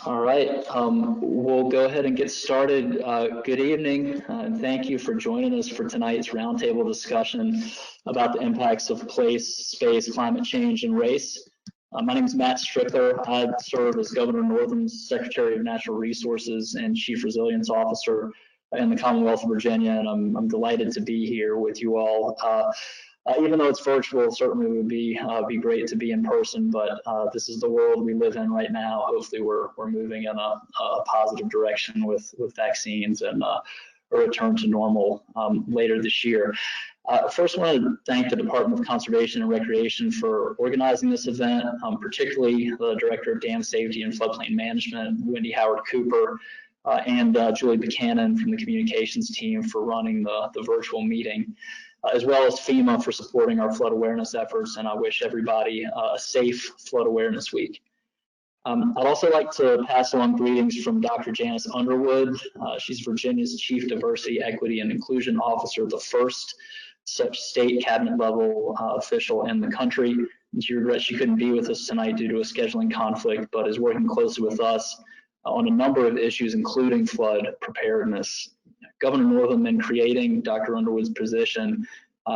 All right, we'll go ahead and get started. Good evening, and thank you for joining us for tonight's roundtable discussion about the impacts of place, space, climate change, and race. My name is Matt Strickler. I serve as Governor Northam's Secretary of Natural Resources and Chief Resilience Officer in the Commonwealth of Virginia, and I'm delighted to be here with you all. Even though it's virtual, certainly would be great to be in person, but this is the world we live in right now. Hopefully we're moving in a positive direction with vaccines and a return to normal later this year. First, I want to thank the Department of Conservation and Recreation for organizing this event, particularly the Director of Dam Safety and Floodplain Management, Wendy Howard Cooper, and Julie Buchanan from the communications team for running the virtual meeting, as well as FEMA for supporting our flood awareness efforts, and I wish everybody a safe Flood Awareness Week. I'd also like to pass along greetings from Dr. Janice Underwood. She's Virginia's Chief Diversity, Equity, and Inclusion Officer, the first such state cabinet level official in the country. And she regrets she couldn't be with us tonight due to a scheduling conflict, but is working closely with us on a number of issues, including flood preparedness. Governor Northam, in creating Dr. Underwood's position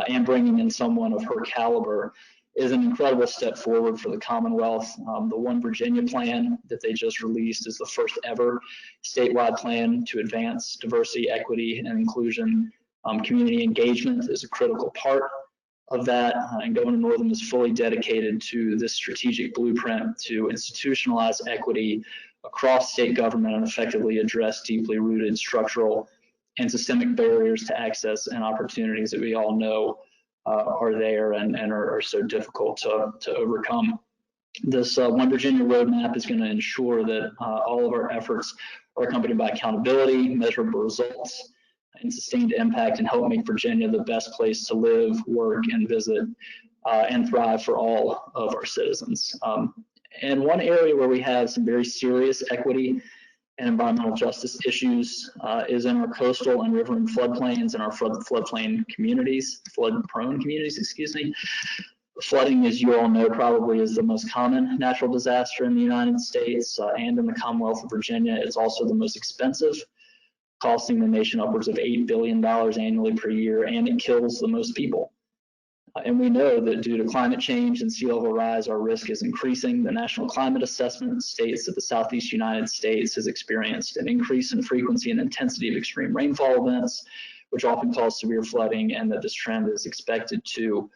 and bringing in someone of her caliber, is an incredible step forward for the Commonwealth. The One Virginia plan that they just released is the first ever statewide plan to advance diversity, equity, and inclusion. Community engagement is a critical part of that, and Governor Northam is fully dedicated to this strategic blueprint to institutionalize equity across state government and effectively address deeply rooted structural and systemic barriers to access and opportunities that we all know are there and are so difficult to overcome. This One Virginia roadmap is going to ensure that all of our efforts are accompanied by accountability, measurable results, and sustained impact, and help make Virginia the best place to live, work, and visit and thrive for all of our citizens. And one area where we have some very serious equity and environmental justice issues is in our coastal and river and floodplains and our floodplain communities, flood-prone communities, excuse me. Flooding, as you all know, probably is the most common natural disaster in the United States and in the Commonwealth of Virginia. It's also the most expensive, costing the nation upwards of $8 billion annually per year, and it kills the most people. And we know that due to climate change and sea level rise, our risk is increasing. The National Climate Assessment states that the Southeast United States has experienced an increase in frequency and intensity of extreme rainfall events, which often cause severe flooding, and that this trend is expected to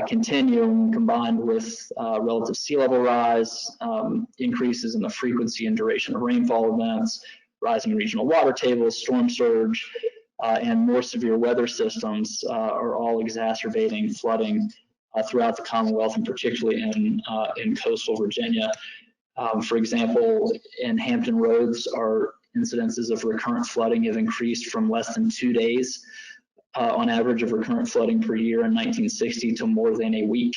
continue, combined with relative sea level rise, increases in the frequency and duration of rainfall events, rising regional water tables, storm surge, and more severe weather systems are all exacerbating flooding throughout the Commonwealth, and particularly in coastal Virginia. For example, in Hampton Roads, our incidences of recurrent flooding have increased from less than 2 days on average of recurrent flooding per year in 1960 to more than a week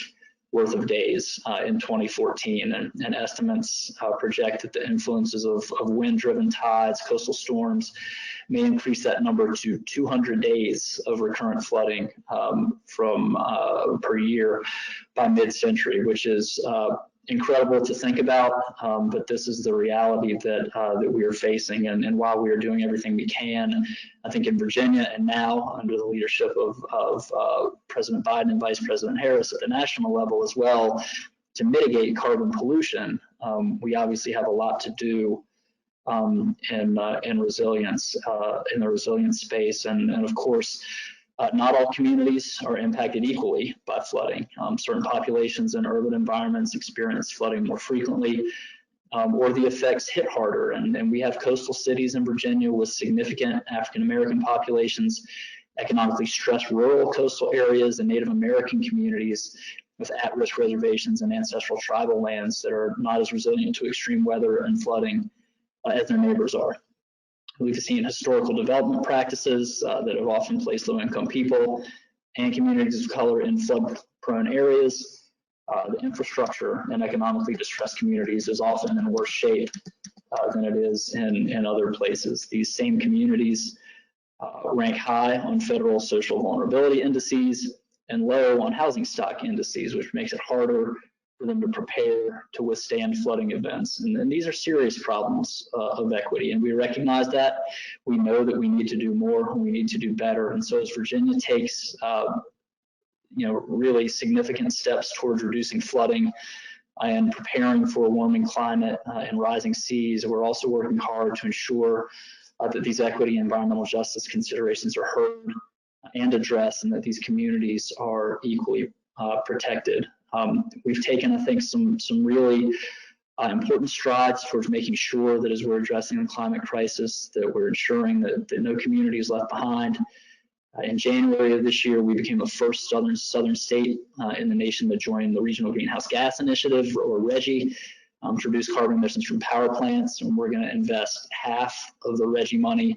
worth of days in 2014, and estimates project that the influences of wind-driven tides, coastal storms, may increase that number to 200 days of recurrent flooding per year by mid-century, which is incredible to think about, but this is the reality that we are facing. And while we are doing everything we can, I think in Virginia and now under the leadership of President Biden and Vice President Harris at the national level as well, to mitigate carbon pollution, we obviously have a lot to do in resilience, in the resilience space, and of course, not all communities are impacted equally by flooding. Certain populations in urban environments experience flooding more frequently, or the effects hit harder. And we have coastal cities in Virginia with significant African-American populations, economically stressed rural coastal areas, and Native American communities with at-risk reservations and ancestral tribal lands that are not as resilient to extreme weather and flooding as their neighbors are. We've seen historical development practices that have often placed low-income people and communities of color in flood-prone areas. The infrastructure in economically distressed communities is often in worse shape than it is in other places. These same communities rank high on federal social vulnerability indices and low on housing stock indices, which makes it harder for them to prepare to withstand flooding events. And these are serious problems of equity, and we recognize that. We know that we need to do more, and we need to do better. And so as Virginia takes really significant steps towards reducing flooding and preparing for a warming climate and rising seas, we're also working hard to ensure that these equity and environmental justice considerations are heard and addressed, and that these communities are equally protected. We've taken, I think, some really important strides towards making sure that as we're addressing the climate crisis, that we're ensuring that no community is left behind. In January of this year, we became the first southern state in the nation to join the Regional Greenhouse Gas Initiative, or RGGI, to reduce carbon emissions from power plants. And we're going to invest half of the RGGI money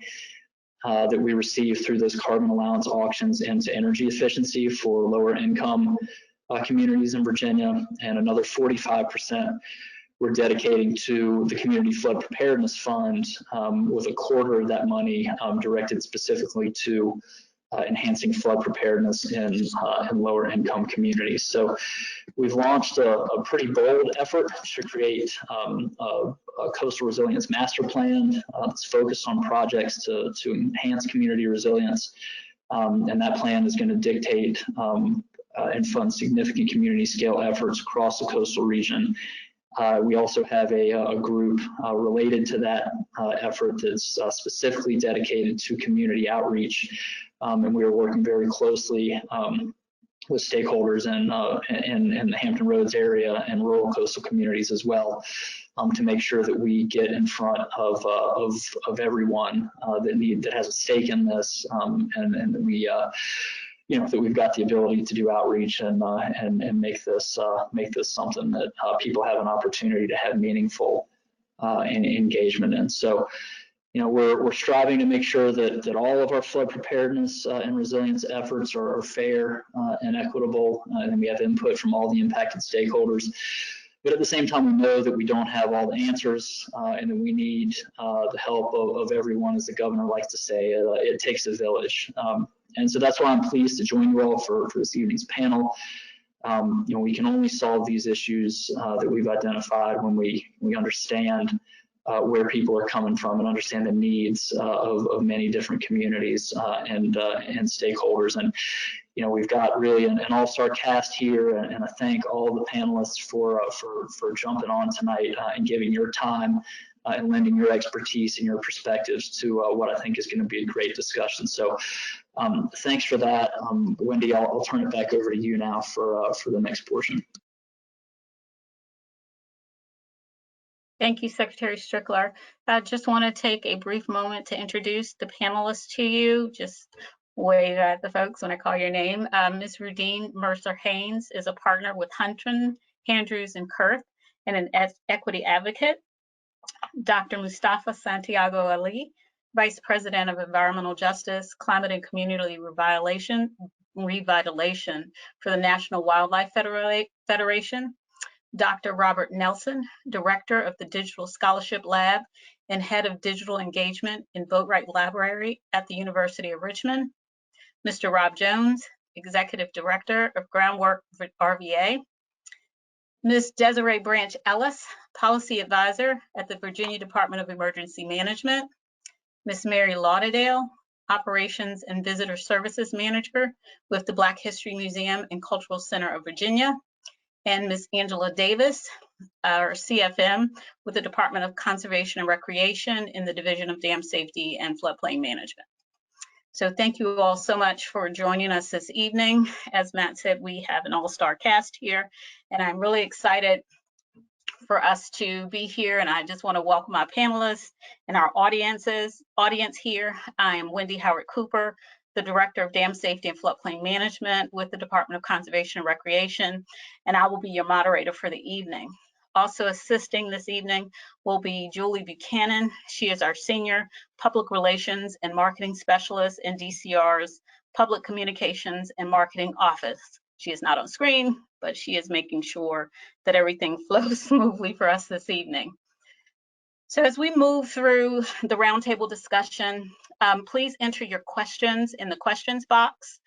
that we receive through those carbon allowance auctions into energy efficiency for lower income communities in Virginia, and another 45% we're dedicating to the Community Flood Preparedness Fund, with a quarter of that money directed specifically to enhancing flood preparedness in lower income communities. So we've launched a pretty bold effort to create a coastal resilience master plan that's focused on projects to enhance community resilience. And that plan is going to dictate and fund significant community scale efforts across the coastal region. We also have a group related to that effort that's specifically dedicated to community outreach. And we are working very closely with stakeholders in the Hampton Roads area and rural coastal communities as well, to make sure that we get in front of everyone that has a stake in this, and that we that we've got the ability to do outreach and make this something that people have an opportunity to have meaningful engagement in. So, we're striving to make sure that all of our flood preparedness and resilience efforts are fair and equitable, and we have input from all the impacted stakeholders. But at the same time, we know that we don't have all the answers, and that we need the help of everyone, as the governor likes to say. It takes a village. And so that's why I'm pleased to join you all for this evening's panel. We can only solve these issues that we've identified when we understand where people are coming from and understand the needs of many different communities and stakeholders. And we've got really an all-star cast here, and I thank all the panelists for jumping on tonight and giving your time and lending your expertise and your perspectives to what I think is going to be a great discussion. So thanks for that. Wendy, I'll turn it back over to you now for the next portion. Thank you, Secretary Strickler. I just want to take a brief moment to introduce the panelists to you. Just wave at the folks when I call your name. Ms. Rudine Mercer-Haynes is a partner with Hunton, Andrews & Kurth and an equity advocate. Dr. Mustafa Santiago Ali, Vice President of Environmental Justice, Climate and Community Revitalization for the National Wildlife Federation. Dr. Robert Nelson, Director of the Digital Scholarship Lab and Head of Digital Engagement in Vote Right Library at the University of Richmond. Mr. Rob Jones, Executive Director of Groundwork RVA. Ms. Desiree Branch Ellis, Policy Advisor at the Virginia Department of Emergency Management. Ms. Mary Lauderdale, Operations and Visitor Services Manager with the Black History Museum and Cultural Center of Virginia. And Ms. Angela Davis, our CFM with the Department of Conservation and Recreation in the Division of Dam Safety and Floodplain Management. So thank you all so much for joining us this evening. As Matt said, we have an all-star cast here, and I'm really excited for us to be here. And I just want to welcome our panelists and our audience here. I am Wendy Howard Cooper, the Director of Dam Safety and Floodplain Management with the Department of Conservation and Recreation, and I will be your moderator for the evening. Also assisting this evening will be Julie Buchanan. She is our Senior Public Relations and Marketing Specialist in DCR's Public Communications and Marketing Office. She is not on screen, but she is making sure that everything flows smoothly for us this evening. So as we move through the roundtable discussion, please enter your questions in the questions box.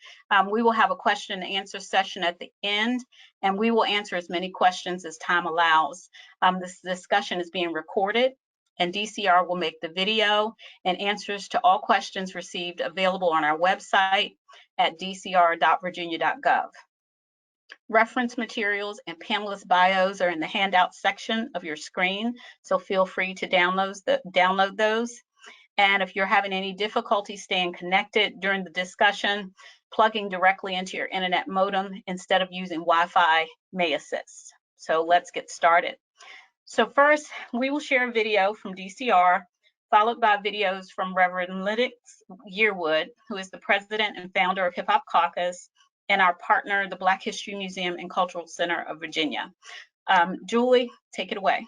We will have a question and answer session at the end, and we will answer as many questions as time allows. This discussion is being recorded, and DCR will make the video and answers to all questions received available on our website at dcr.virginia.gov. Reference materials and panelist bios are in the handout section of your screen, so feel free to download those. And if you're having any difficulty staying connected during the discussion, plugging directly into your internet modem instead of using Wi-Fi may assist. So let's get started. So first, we will share a video from DCR, followed by videos from Reverend Lennox Yearwood, who is the president and founder of Hip Hop Caucus, and our partner, the Black History Museum and Cultural Center of Virginia. Julie, take it away.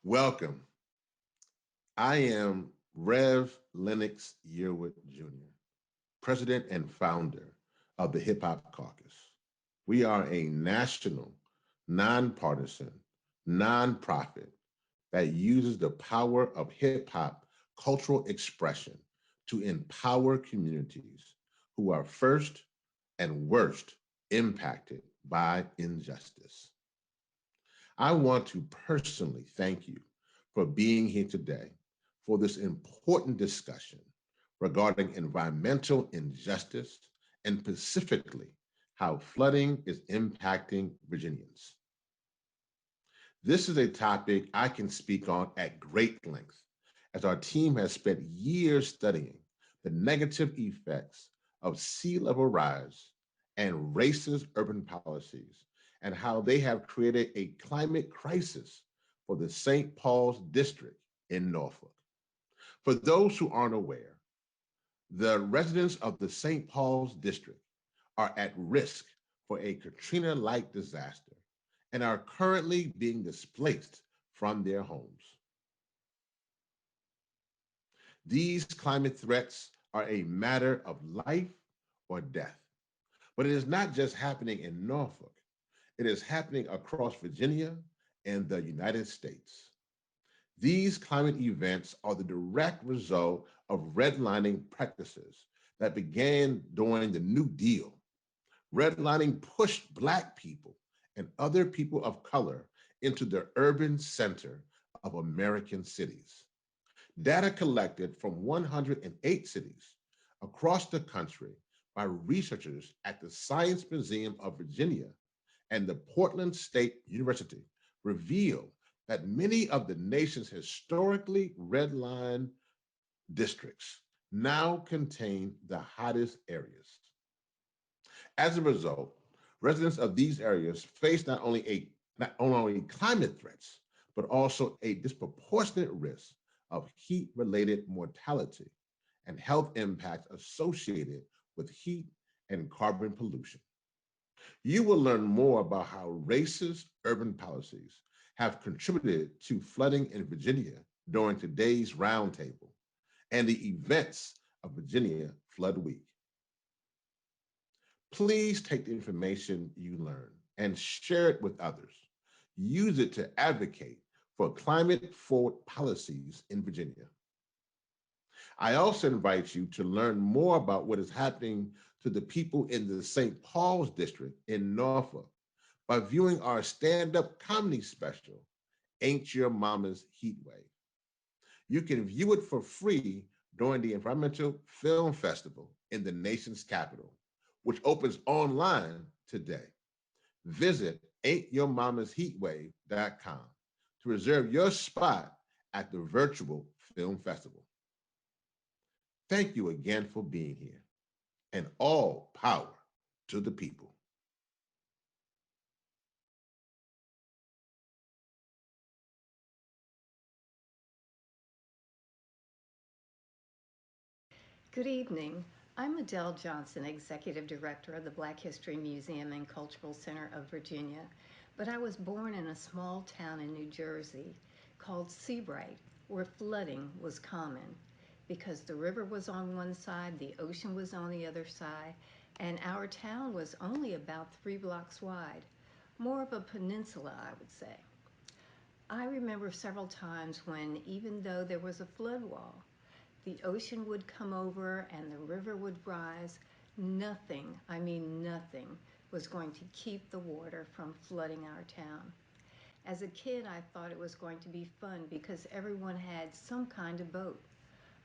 Welcome. I am Rev. Lennox Yearwood Jr., President and founder of the Hip Hop Caucus. We are a national, nonpartisan, nonprofit that uses the power of hip hop cultural expression to empower communities who are first and worst impacted by injustice. I want to personally thank you for being here today for this important discussion regarding environmental injustice and specifically how flooding is impacting Virginians. This is a topic I can speak on at great length, as our team has spent years studying the negative effects of sea level rise and racist urban policies and how they have created a climate crisis for the St. Paul's district in Norfolk. For those who aren't aware, the residents of the St. Paul's district are at risk for a Katrina-like disaster and are currently being displaced from their homes. These climate threats are a matter of life or death. But it is not just happening in Norfolk. It is happening across Virginia and the United States. These climate events are the direct result of redlining practices that began during the New Deal. Redlining pushed Black people and other people of color into the urban center of American cities. Data collected from 108 cities across the country by researchers at the Science Museum of Virginia and the Portland State University reveal that many of the nation's historically redlined districts now contain the hottest areas. As a result, residents of these areas face not only climate threats, but also a disproportionate risk of heat-related mortality and health impacts associated with heat and carbon pollution. You will learn more about how racist urban policies have contributed to flooding in Virginia during today's roundtable and the events of Virginia Flood Week. Please take the information you learn and share it with others. Use it to advocate for climate-forward policies in Virginia. I also invite you to learn more about what is happening to the people in the St. Paul's district in Norfolk by viewing our stand-up comedy special, Ain't Your Mama's Heat Wave. You can view it for free during the Environmental Film Festival in the nation's capital, which opens online today. Visit ain'tyourmamasheatwave.com to reserve your spot at the virtual film festival. Thank you again for being here, and all power to the people. Good evening. I'm Adele Johnson, Executive Director of the Black History Museum and Cultural Center of Virginia, but I was born in a small town in New Jersey called Seabright, where flooding was common because the river was on one side, the ocean was on the other side, and our town was only about 3 blocks wide, more of a peninsula, I would say. I remember several times when, even though there was a flood wall, the ocean would come over and the river would rise. Nothing, I mean nothing, was going to keep the water from flooding our town. As a kid, I thought it was going to be fun because everyone had some kind of boat.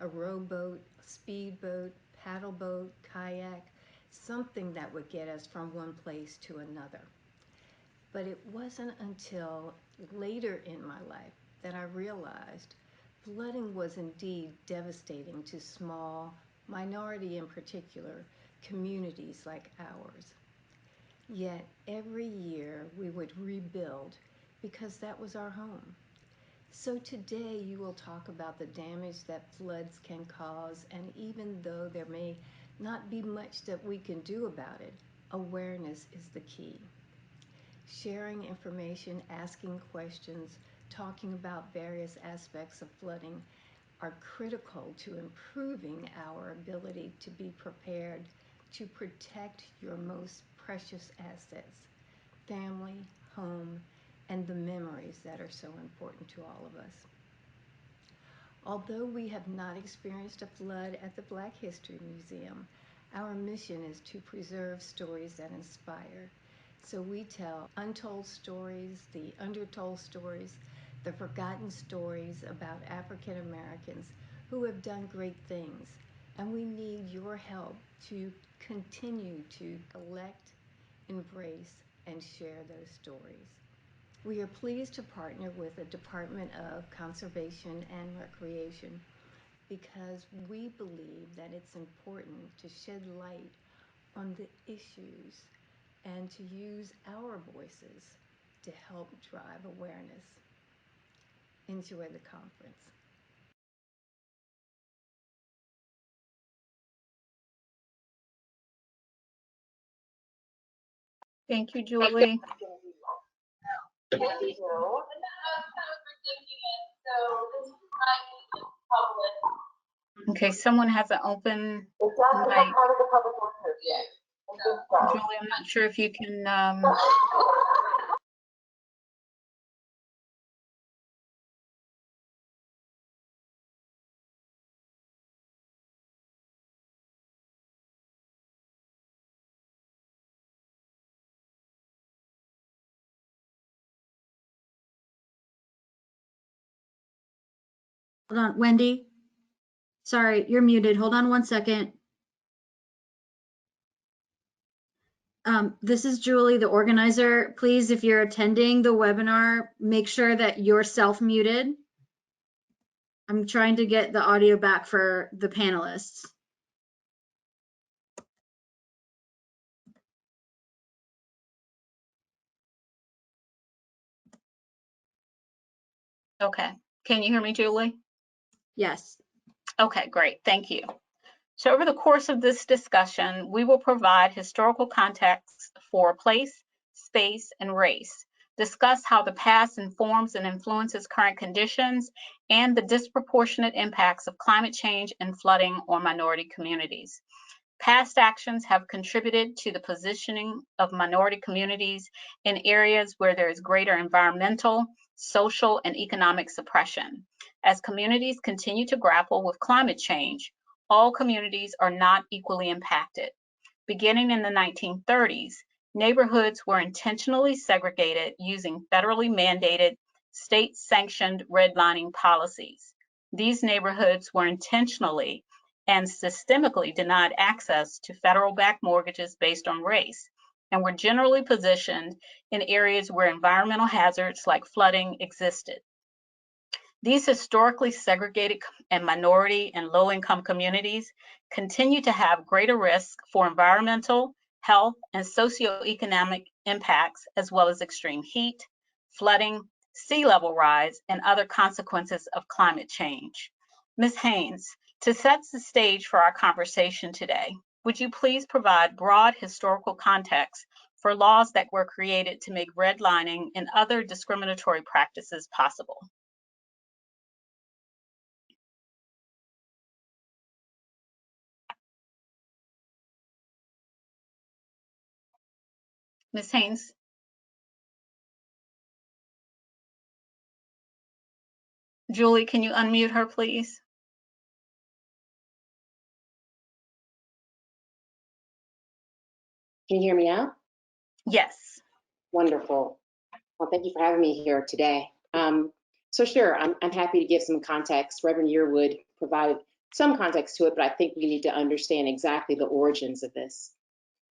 A rowboat, a speedboat, paddle boat, kayak, something that would get us from one place to another. But it wasn't until later in my life that I realized flooding was indeed devastating to small, minority in particular, communities like ours. Yet every year we would rebuild because that was our home. So today you will talk about the damage that floods can cause, and even though there may not be much that we can do about it, awareness is the key. Sharing information, asking questions, talking about various aspects of flooding are critical to improving our ability to be prepared to protect your most precious assets, family, home, and the memories that are so important to all of us. Although we have not experienced a flood at the Black History Museum, our mission is to preserve stories that inspire. So we tell untold stories, the undertold stories, the forgotten stories about African Americans who have done great things. And we need your help to continue to collect, embrace, and share those stories. We are pleased to partner with the Department of Conservation and Recreation because we believe that it's important to shed light on the issues and to use our voices to help drive awareness. Enjoy the conference. Thank you, Julie. Okay, someone has an open mic. Julie, I'm not sure if you can Hold on, Wendy. Sorry, you're muted. Hold on one second. This is Julie, the organizer. Please, if you're attending the webinar, make sure that you're self-muted. I'm trying to get the audio back for the panelists. Okay. Can you hear me, Julie? Yes. Okay, great. Thank you. So over the course of this discussion, we will provide historical context for place, space, and race, discuss how the past informs and influences current conditions, and the disproportionate impacts of climate change and flooding on minority communities. Past actions have contributed to the positioning of minority communities in areas where there is greater environmental, social, and economic suppression. As communities continue to grapple with climate change, all communities are not equally impacted. Beginning in the 1930s, neighborhoods were intentionally segregated using federally mandated, state-sanctioned redlining policies. These neighborhoods were intentionally and systemically denied access to federal-backed mortgages based on race, and were generally positioned in areas where environmental hazards like flooding existed. These historically segregated and minority and low-income communities continue to have greater risk for environmental, health, and socioeconomic impacts, as well as extreme heat, flooding, sea level rise, and other consequences of climate change. Ms. Haynes, to set the stage for our conversation today, would you please provide broad historical context for laws that were created to make redlining and other discriminatory practices possible? Ms. Haynes. Julie, can you unmute her, please? Can you hear me now? Yes. Wonderful. Well, thank you for having me here today. So sure, I'm happy to give some context. Reverend Yearwood provided some context to it, but I think we need to understand exactly the origins of this.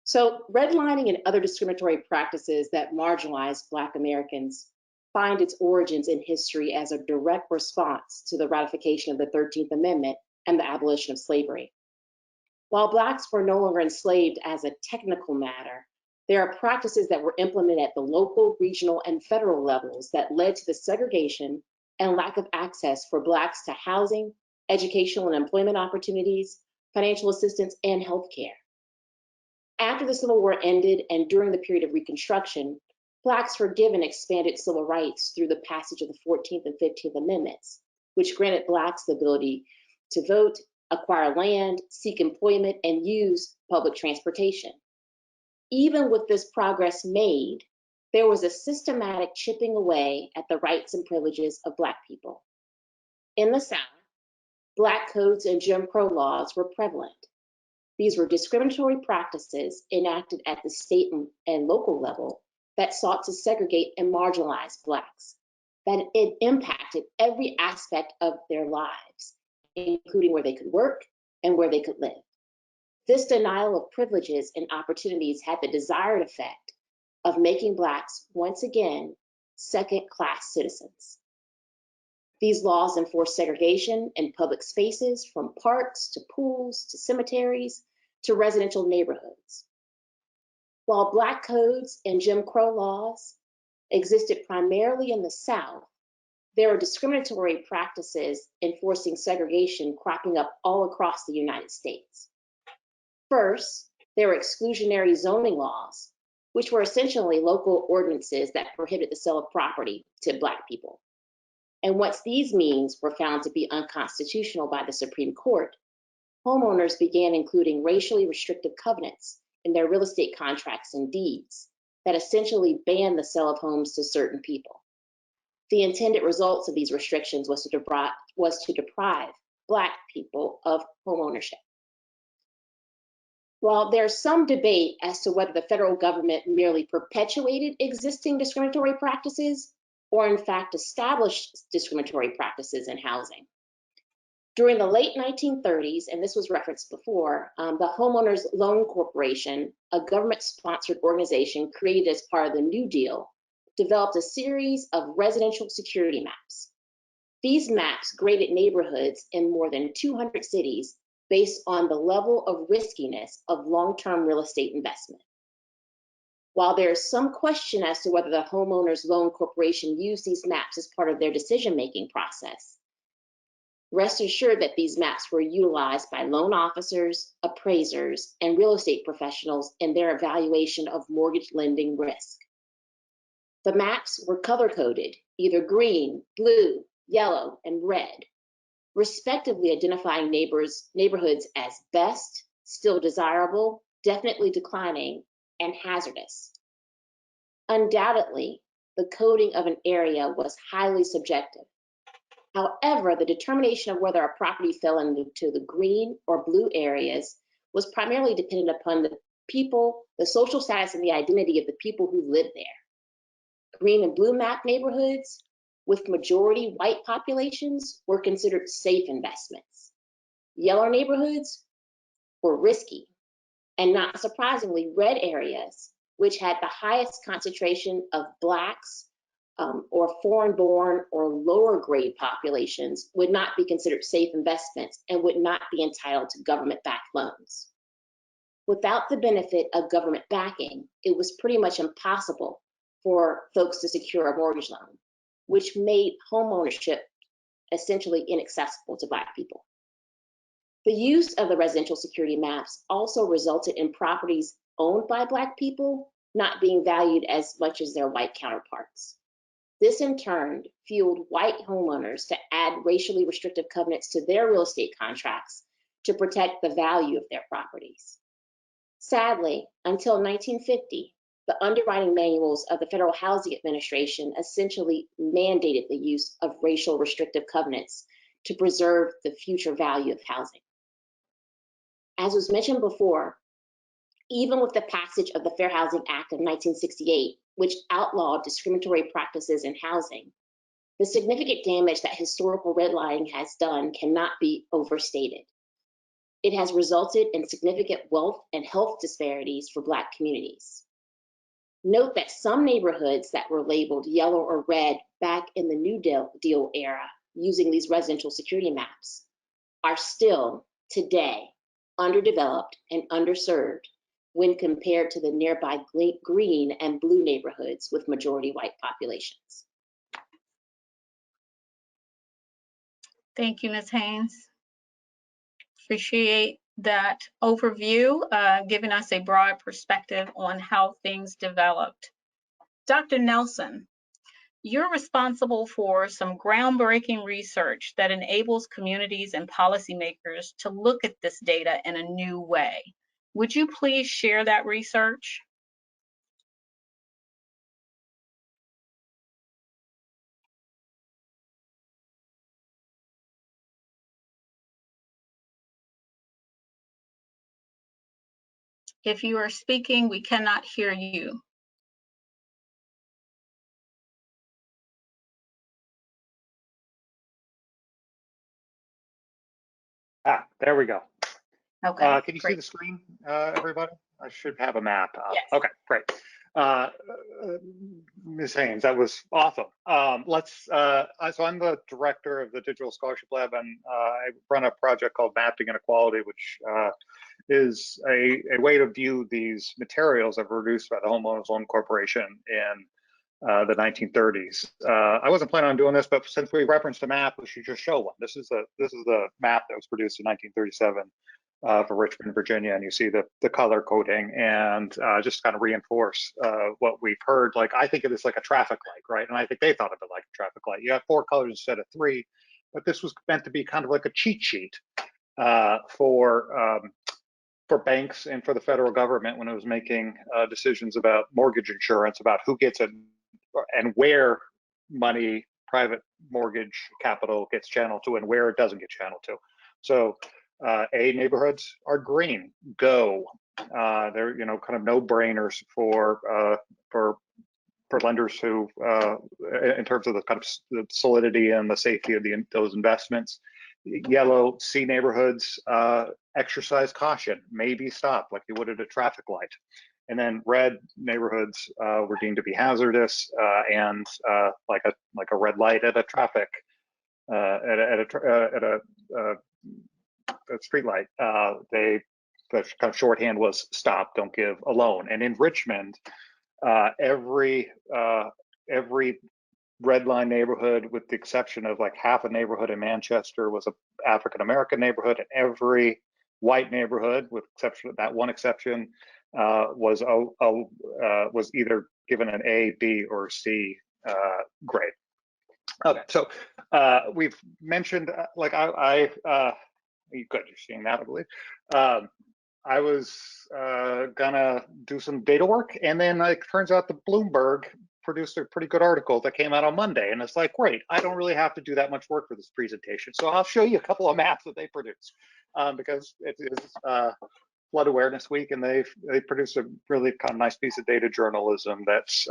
So redlining and other discriminatory practices that marginalize Black Americans find its origins in history as a direct response to the ratification of the 13th Amendment and the abolition of slavery. While Blacks were no longer enslaved as a technical matter, there are practices that were implemented at the local, regional, and federal levels that led to the segregation and lack of access for Blacks to housing, educational and employment opportunities, financial assistance, and healthcare. After the Civil War ended and during the period of Reconstruction, Blacks were given expanded civil rights through the passage of the 14th and 15th Amendments, which granted Blacks the ability to vote, acquire land, seek employment, and use public transportation. Even with this progress made, there was a systematic chipping away at the rights and privileges of Black people. In the South, Black codes and Jim Crow laws were prevalent. These were discriminatory practices enacted at the state and local level that sought to segregate and marginalize Blacks, that it impacted every aspect of their lives, including where they could work and where they could live. This denial of privileges and opportunities had the desired effect of making Blacks, once again, second-class citizens. These laws enforced segregation in public spaces, from parks to pools to cemeteries to residential neighborhoods. While Black codes and Jim Crow laws existed primarily in the South, there are discriminatory practices enforcing segregation cropping up all across the United States. First, there were exclusionary zoning laws, which were essentially local ordinances that prohibit the sale of property to Black people. And once these means were found to be unconstitutional by the Supreme Court, homeowners began including racially restrictive covenants in their real estate contracts and deeds that essentially banned the sale of homes to certain people. The intended results of these restrictions was to deprive Black people of homeownership. While there's some debate as to whether the federal government merely perpetuated existing discriminatory practices or in fact established discriminatory practices in housing, During the late 1930s, and this was referenced before, the Homeowners Loan Corporation, a government-sponsored organization created as part of the New Deal, developed a series of residential security maps. These maps graded neighborhoods in more than 200 cities based on the level of riskiness of long-term real estate investment. While there is some question as to whether the Homeowners Loan Corporation used these maps as part of their decision-making process, rest assured that these maps were utilized by loan officers, appraisers, and real estate professionals in their evaluation of mortgage lending risk. The maps were color-coded, either green, blue, yellow, and red, respectively identifying neighborhoods as best, still desirable, definitely declining, and hazardous. Undoubtedly, the coding of an area was highly subjective. However, the determination of whether a property fell into the green or blue areas was primarily dependent upon the people, the social status, and the identity of the people who lived there. Green and blue map neighborhoods with majority white populations were considered safe investments. Yellow neighborhoods were risky, and not surprisingly, red areas, which had the highest concentration of Blacks, or foreign-born or lower-grade populations, would not be considered safe investments and would not be entitled to government-backed loans. Without the benefit of government backing, it was pretty much impossible for folks to secure a mortgage loan, which made homeownership essentially inaccessible to Black people. The use of the residential security maps also resulted in properties owned by Black people not being valued as much as their white counterparts. This in turn fueled white homeowners to add racially restrictive covenants to their real estate contracts to protect the value of their properties. Sadly, until 1950, the underwriting manuals of the Federal Housing Administration essentially mandated the use of racial restrictive covenants to preserve the future value of housing. As was mentioned before, even with the passage of the Fair Housing Act of 1968, which outlawed discriminatory practices in housing, the significant damage that historical redlining has done cannot be overstated. It has resulted in significant wealth and health disparities for Black communities. Note that some neighborhoods that were labeled yellow or red back in the New Deal era using these residential security maps are still today underdeveloped and underserved when compared to the nearby green and blue neighborhoods with majority white populations. Thank you, Ms. Haynes. Appreciate that overview, giving us a broad perspective on how things developed. Dr. Nelson, you're responsible for some groundbreaking research that enables communities and policymakers to look at this data in a new way. Would you please share that research? If you are speaking, we cannot hear you. There we go. Okay. Can you great. see the screen, everybody? I should have a map up. Yes. Okay, great. Ms. Haynes, that was awesome. So I'm the director of the Digital Scholarship Lab, and I run a project called Mapping Inequality, which is a way to view these materials that were produced by the Homeowners Loan Corporation in the 1930s. I wasn't planning on doing this, but since we referenced a map, we should just show one. This is the map that was produced in 1937 for Richmond, Virginia, and you see the color coding, and just kind of reinforce what we've heard. Like, I think of this like a traffic light, right? And I think they thought of it like a traffic light. You have 4 colors instead of 3, but this was meant to be kind of like a cheat sheet for banks and for the federal government when it was making decisions about mortgage insurance, about who gets it and where money, private mortgage capital gets channeled to and where it doesn't get channeled to. So A neighborhoods are green, go. They're kind of no-brainers for lenders who, in terms of the kind of the solidity and the safety of those investments. yellow C neighborhoods, exercise caution, maybe stop like you would at a traffic light. And then red neighborhoods were deemed to be hazardous and like a red light at a traffic at a street light. The kind of shorthand was stop, don't give a loan. And in Richmond, every red line neighborhood, with the exception of like half a neighborhood in Manchester, was an African American neighborhood, and every white neighborhood, with exception of that one exception, was either given an A, B, or C grade. Okay, so we've mentioned like good, you're seeing that, I believe. I was gonna do some data work, and then it turns out the Bloomberg produced a pretty good article that came out on Monday, and it's like, great, I don't really have to do that much work for this presentation. So I'll show you a couple of maps that they produced because it is Flood Awareness Week, and they produced a really kind of nice piece of data journalism that's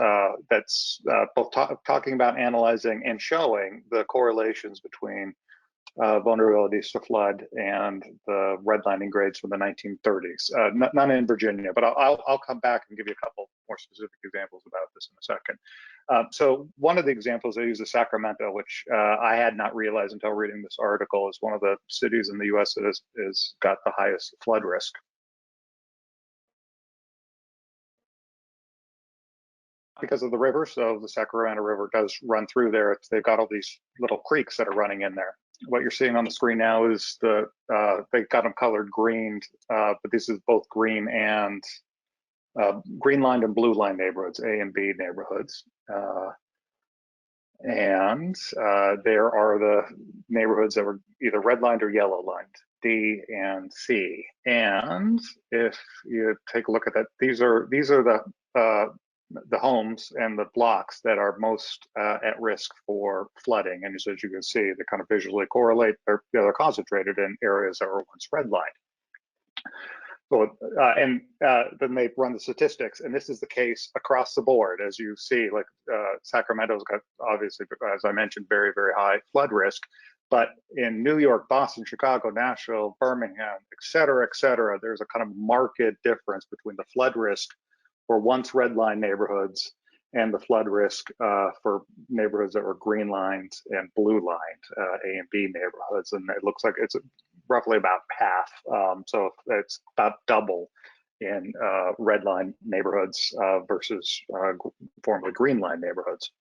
both talking about, analyzing, and showing the correlations between vulnerabilities to flood and the redlining grades from the 1930s. None in Virginia, but I'll come back and give you a couple more specific examples about this in a second. So one of the examples I use is Sacramento, which I had not realized until reading this article is one of the cities in the U.S. that has got the highest flood risk. Because of the river, so the Sacramento River does run through there. They've got all these little creeks that are running in there. What you're seeing on the screen now is they've got them colored green, but this is both green and green lined and blue line neighborhoods, A and B neighborhoods. And there are the neighborhoods that were either redlined or yellow lined, D and C. And if you take a look at that, these are the homes and the blocks that are most at risk for flooding. And as you can see, they kind of visually correlate. They're concentrated in areas that were once redlined. So, then they run the statistics, and this is the case across the board. As you see, like Sacramento's got, obviously, as I mentioned, very, very high flood risk. But in New York, Boston, Chicago, Nashville, Birmingham, et cetera, there's a kind of marked difference between the flood risk for once redline neighborhoods and the flood risk for neighborhoods that were green lined and blue lined, A and B neighborhoods. And it looks like it's roughly about half. So it's about double in redline neighborhoods versus formerly green line neighborhoods.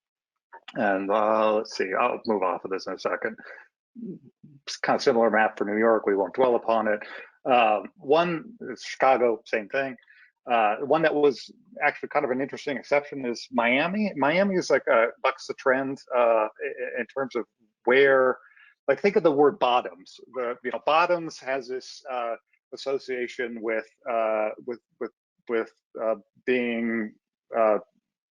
And let's see, I'll move off of this in a second. It's kind of similar map for New York. We won't dwell upon it. One is Chicago, same thing. One that was actually kind of an interesting exception is Miami. Miami is like bucks the trend in terms of where, like, think of the word bottoms. Bottoms has this association with being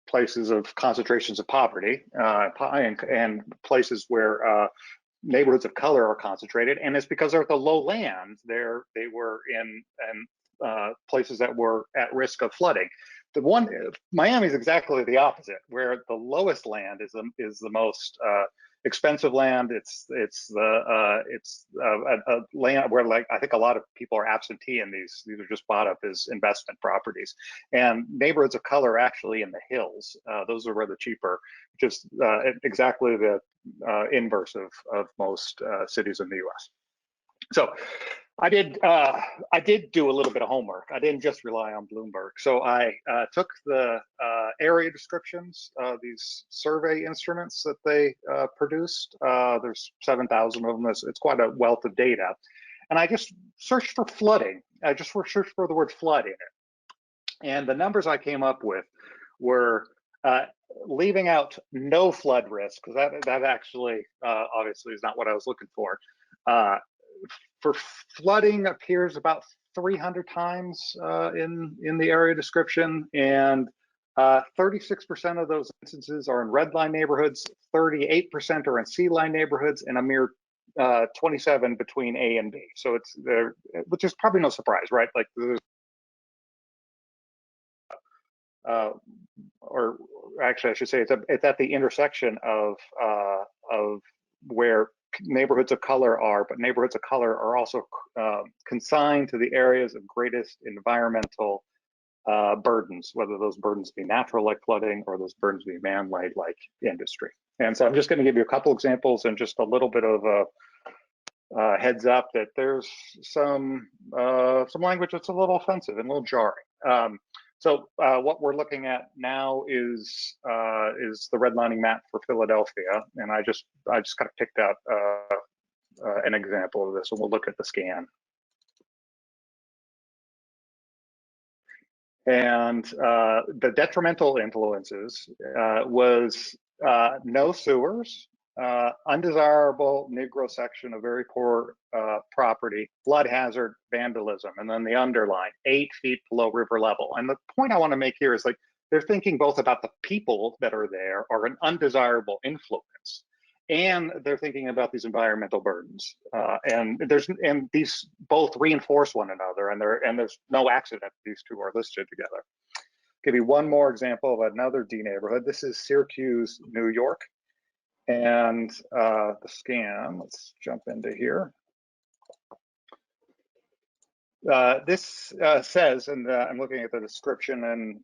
places of concentrations of poverty and places where neighborhoods of color are concentrated, and it's because they're at the low land. They were in places that were at risk of flooding. Miami is exactly the opposite, where the lowest land is the most expensive land. It's a land where, like, I think a lot of people are absentee in these. These are just bought up as investment properties. And neighborhoods of color are actually in the hills. Those are where the cheaper, just exactly the inverse of most cities in the U.S. So I did do a little bit of homework. I didn't just rely on Bloomberg. So I took the area descriptions, these survey instruments that they produced. There's 7,000 of them. It's quite a wealth of data. And I just searched for flooding. I just searched for the word flood in it. And the numbers I came up with were leaving out no flood risk, because that actually obviously is not what I was looking for. For flooding appears about 300 times in the area description, and 36% of those instances are in red line neighborhoods, 38% are in C line neighborhoods, and a mere 27 between A and B. So it's there, which is probably no surprise, right? Like or actually I should say it's at the intersection of where neighborhoods of color are, but neighborhoods of color are also consigned to the areas of greatest environmental burdens, whether those burdens be natural like flooding or those burdens be man-made like industry. And so I'm just going to give you a couple examples and just a little bit of a heads up that there's some language that's a little offensive and a little jarring. So what we're looking at now is the redlining map for Philadelphia, and I just kind of picked out an example of this, and we'll look at the scan. And the detrimental influences was no sewers, undesirable Negro section of very poor property, flood hazard, vandalism, and then the underline, 8 feet below river level. And the point I want to make here is, like, they're thinking both about the people that are there are an undesirable influence, and they're thinking about these environmental burdens. And these both reinforce one another, and there's no accident these two are listed together. Give you one more example of another D neighborhood. This is Syracuse, New York. And the scan, let's jump into here. This says, and I'm looking at the description and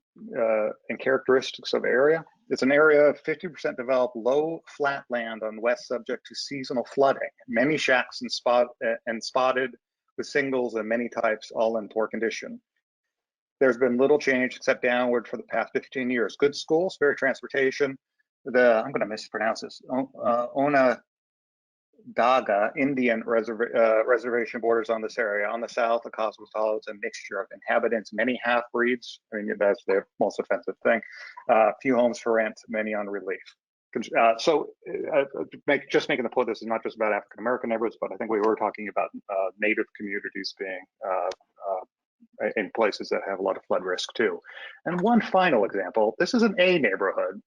characteristics of area. It's an area 50% developed low flat land on west subject to seasonal flooding. Many shacks and spotted with singles and many types, all in poor condition. There's been little change except downward for the past 15 years. Good schools, fair transportation. I'm going to mispronounce this. Onondaga Indian reservation borders on this area. On the south, the cosmopolitan, a mixture of inhabitants, many half-breeds. I mean, that's the most offensive thing. Few homes for rent, many on relief. Just making the point, this is not just about African-American neighborhoods, but I think we were talking about Native communities being in places that have a lot of flood risk too. And one final example, this is an A neighborhood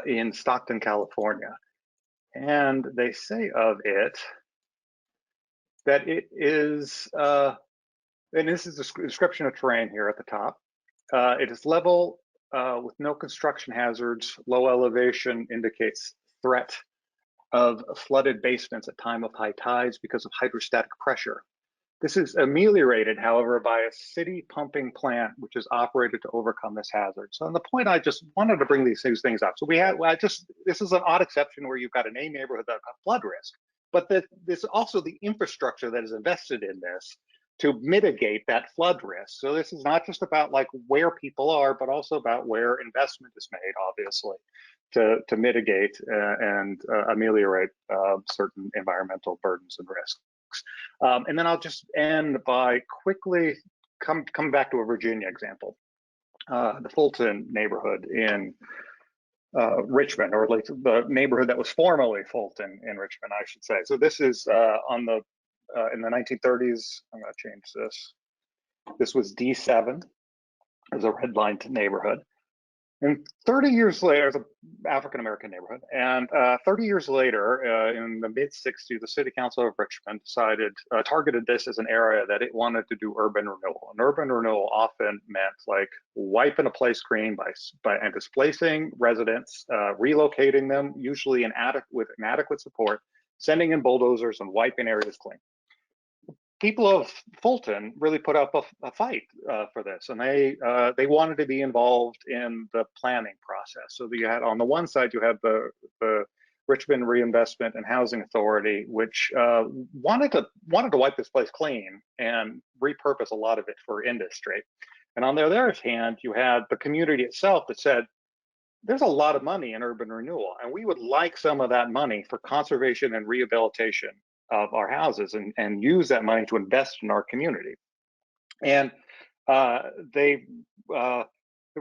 in Stockton, California. And they say of it that it is, and this is the description of terrain here at the top. It is level with no construction hazards. Low elevation indicates threat of flooded basements at time of high tides because of hydrostatic pressure. This is ameliorated, however, by a city pumping plant, which is operated to overcome this hazard. So, and the point, I just wanted to bring these things up. So this is an odd exception where you've got an A neighborhood that got flood risk, but there's also the infrastructure that is invested in this to mitigate that flood risk. So this is not just about like where people are, but also about where investment is made, obviously, to mitigate and ameliorate certain environmental burdens and risks. And then I'll just end by quickly come back to a Virginia example, the Fulton neighborhood in Richmond, or at least the neighborhood that was formerly Fulton in Richmond, I should say. So this is in the 1930s. I'm going to change this. This was D7 as a redlined neighborhood. And 30 years later, it's an African-American neighborhood. And 30 years later, in the mid-60s, the City Council of Richmond targeted this as an area that it wanted to do urban renewal. And urban renewal often meant like wiping a place clean and displacing residents, relocating them, usually with inadequate support, sending in bulldozers and wiping areas clean. People of Fulton really put up a fight for this, and they wanted to be involved in the planning process. So you had, on the one side, you had the Richmond Reinvestment and Housing Authority, which wanted to wipe this place clean and repurpose a lot of it for industry. And on the other hand, you had the community itself that said, there's a lot of money in urban renewal, and we would like some of that money for conservation and rehabilitation of our houses, and use that money to invest in our community. And there was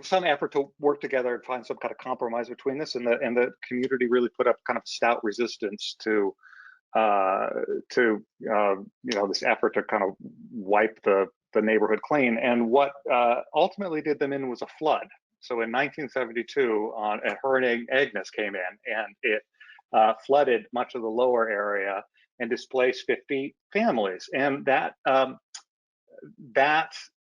some effort to work together and find some kind of compromise between this, and the community really put up kind of stout resistance to this effort to kind of wipe the neighborhood clean. And what ultimately did them in was a flood. So in 1972, Hurricane Agnes came in, and it flooded much of the lower area and displaced 50 families. And that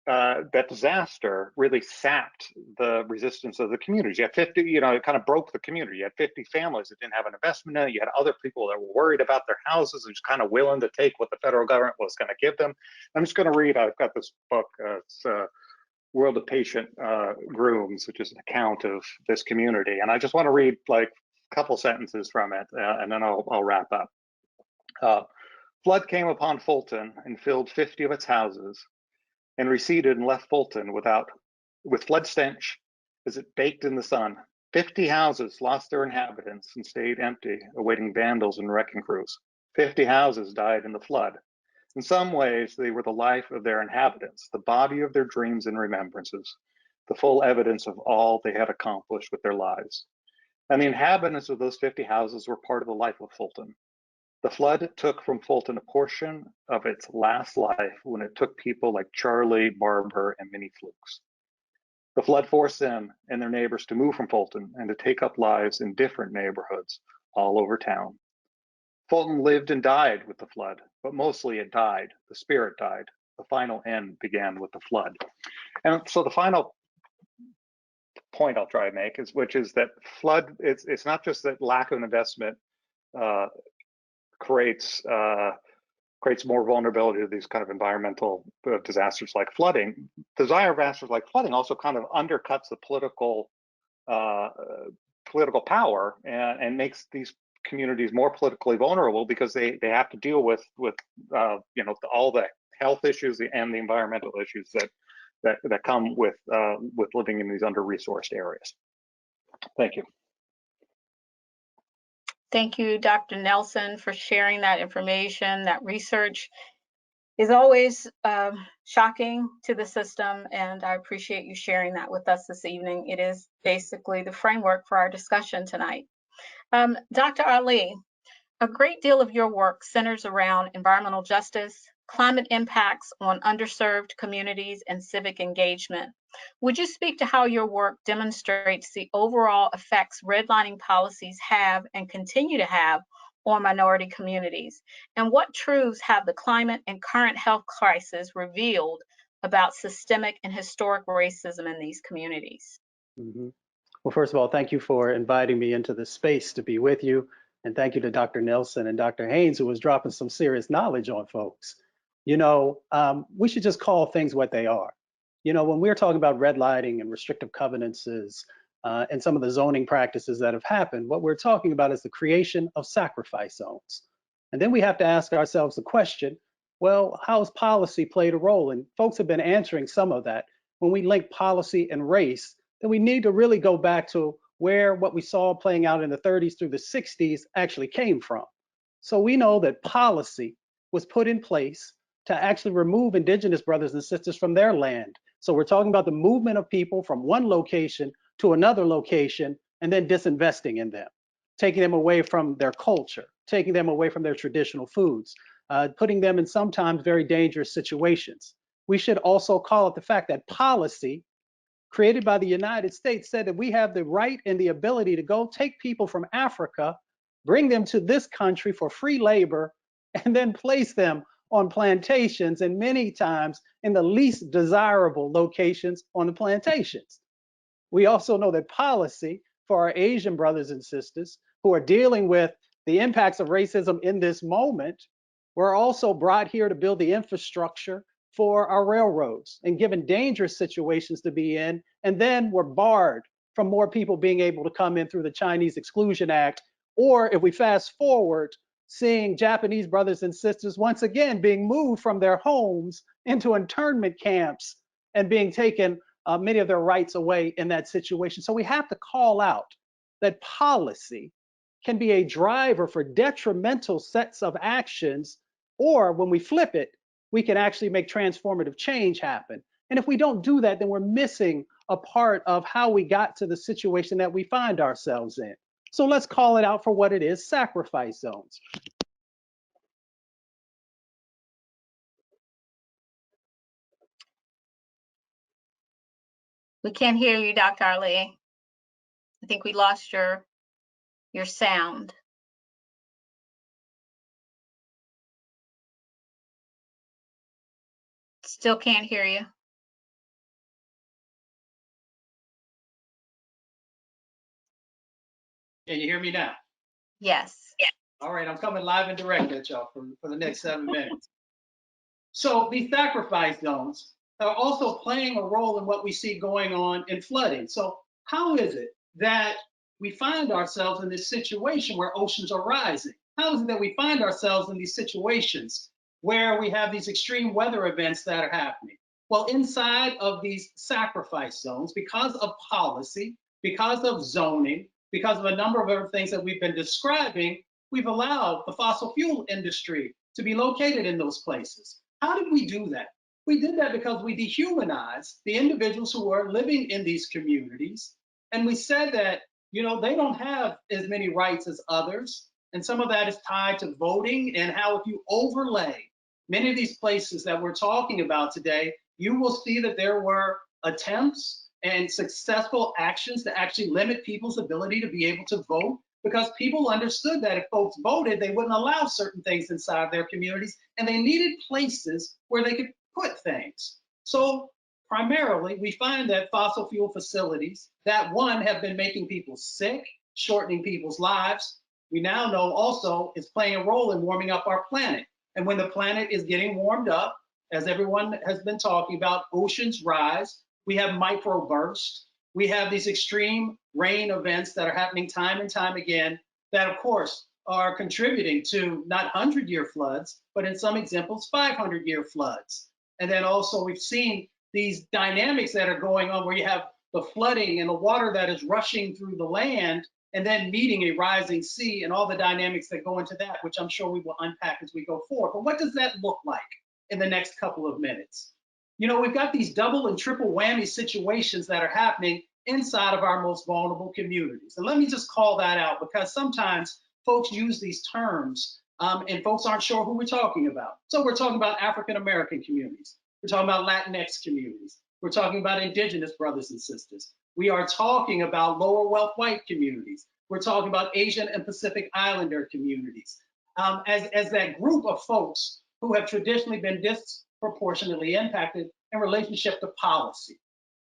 that disaster really sapped the resistance of the community. You had 50, it kind of broke the community. You had 50 families that didn't have an investment in it. You had other people that were worried about their houses and just kind of willing to take what the federal government was going to give them. I'm just going to read, I've got this book, it's World of Patient Grooms, which is an account of this community. And I just want to read like a couple sentences from it, and then I'll wrap up. Flood came upon Fulton and filled 50 of its houses, and receded and left Fulton with flood stench as it baked in the sun. 50 houses lost their inhabitants and stayed empty, awaiting vandals and wrecking crews. 50 houses died in the flood. In some ways, they were the life of their inhabitants, the body of their dreams and remembrances, the full evidence of all they had accomplished with their lives. And the inhabitants of those 50 houses were part of the life of Fulton. The flood took from Fulton a portion of its last life when it took people like Charlie, Barbara, and Minnie Flukes. The flood forced them and their neighbors to move from Fulton and to take up lives in different neighborhoods all over town. Fulton lived and died with the flood, but mostly it died. The spirit died. The final end began with the flood. And so the final point I'll try to make is, which is that flood, it's not just that lack of investment creates more vulnerability to these kind of environmental disasters like flooding. Disasters like flooding also kind of undercuts the political power and makes these communities more politically vulnerable because they have to deal with all the health issues and the environmental issues that come with living in these under-resourced areas. Thank you. Thank you, Dr. Nelson, for sharing that information. That research is always shocking to the system, and I appreciate you sharing that with us this evening. It is basically the framework for our discussion tonight. Dr. Ali, a great deal of your work centers around environmental justice, climate impacts on underserved communities, and civic engagement. Would you speak to how your work demonstrates the overall effects redlining policies have and continue to have on minority communities? And what truths have the climate and current health crisis revealed about systemic and historic racism in these communities? Mm-hmm. Well, first of all, thank you for inviting me into this space to be with you. And thank you to Dr. Nelson and Dr. Haynes, who was dropping some serious knowledge on folks. We should just call things what they are. When we're talking about redlining and restrictive covenants and some of the zoning practices that have happened, what we're talking about is the creation of sacrifice zones. And then we have to ask ourselves the question, well, how's policy played a role? And folks have been answering some of that. When we link policy and race, then we need to really go back to where what we saw playing out in the 30s through the 60s actually came from. So we know that policy was put in place to actually remove indigenous brothers and sisters from their land. So we're talking about the movement of people from one location to another location and then disinvesting in them, taking them away from their culture, taking them away from their traditional foods, putting them in sometimes very dangerous situations. We should also call it the fact that policy created by the United States said that we have the right and the ability to go take people from Africa, bring them to this country for free labor, and then place them on plantations, and many times in the least desirable locations on the plantations. We also know that policy for our Asian brothers and sisters who are dealing with the impacts of racism in this moment were also brought here to build the infrastructure for our railroads and given dangerous situations to be in, and then were barred from more people being able to come in through the Chinese Exclusion Act. Or if we fast forward, seeing Japanese brothers and sisters once again being moved from their homes into internment camps and being taken many of their rights away in that situation. So we have to call out that policy can be a driver for detrimental sets of actions, or when we flip it, we can actually make transformative change happen. And if we don't do that, then we're missing a part of how we got to the situation that we find ourselves in. So let's call it out for what it is, sacrifice zones. We can't hear you, Dr. Ali. I think we lost your sound. Still can't hear you. Can you hear me now? Yes. All right, I'm coming live and direct at y'all for the next 7 minutes. So these sacrifice zones are also playing a role in what we see going on in flooding. So how is it that we find ourselves in this situation where oceans are rising? How is it that we find ourselves in these situations where we have these extreme weather events that are happening? Well, inside of these sacrifice zones, because of policy, because of zoning, because of a number of other things that we've been describing, we've allowed the fossil fuel industry to be located in those places. How did we do that? We did that because we dehumanized the individuals who are living in these communities. And we said that, you know, they don't have as many rights as others. And some of that is tied to voting and how if you overlay many of these places that we're talking about today, you will see that there were attempts and successful actions to actually limit people's ability to be able to vote, because people understood that if folks voted, they wouldn't allow certain things inside their communities, and they needed places where they could put things. So primarily, we find that fossil fuel facilities, that one, have been making people sick, shortening people's lives. We now know also is playing a role in warming up our planet. And when the planet is getting warmed up, as everyone has been talking about, oceans rise, we have microbursts, we have these extreme rain events that are happening time and time again that, of course, are contributing to not 100-year floods, but in some examples, 500-year floods. And then also we've seen these dynamics that are going on where you have the flooding and the water that is rushing through the land and then meeting a rising sea and all the dynamics that go into that, which I'm sure we will unpack as we go forward. But what does that look like in the next couple of minutes? You know, we've got these double and triple whammy situations that are happening inside of our most vulnerable communities. And let me just call that out, because sometimes folks use these terms and folks aren't sure who we're talking about. So we're talking about African-American communities. We're talking about Latinx communities. We're talking about Indigenous brothers and sisters. We are talking about lower wealth white communities. We're talking about Asian and Pacific Islander communities. As that group of folks who have traditionally been disproportionately impacted in relationship to policy.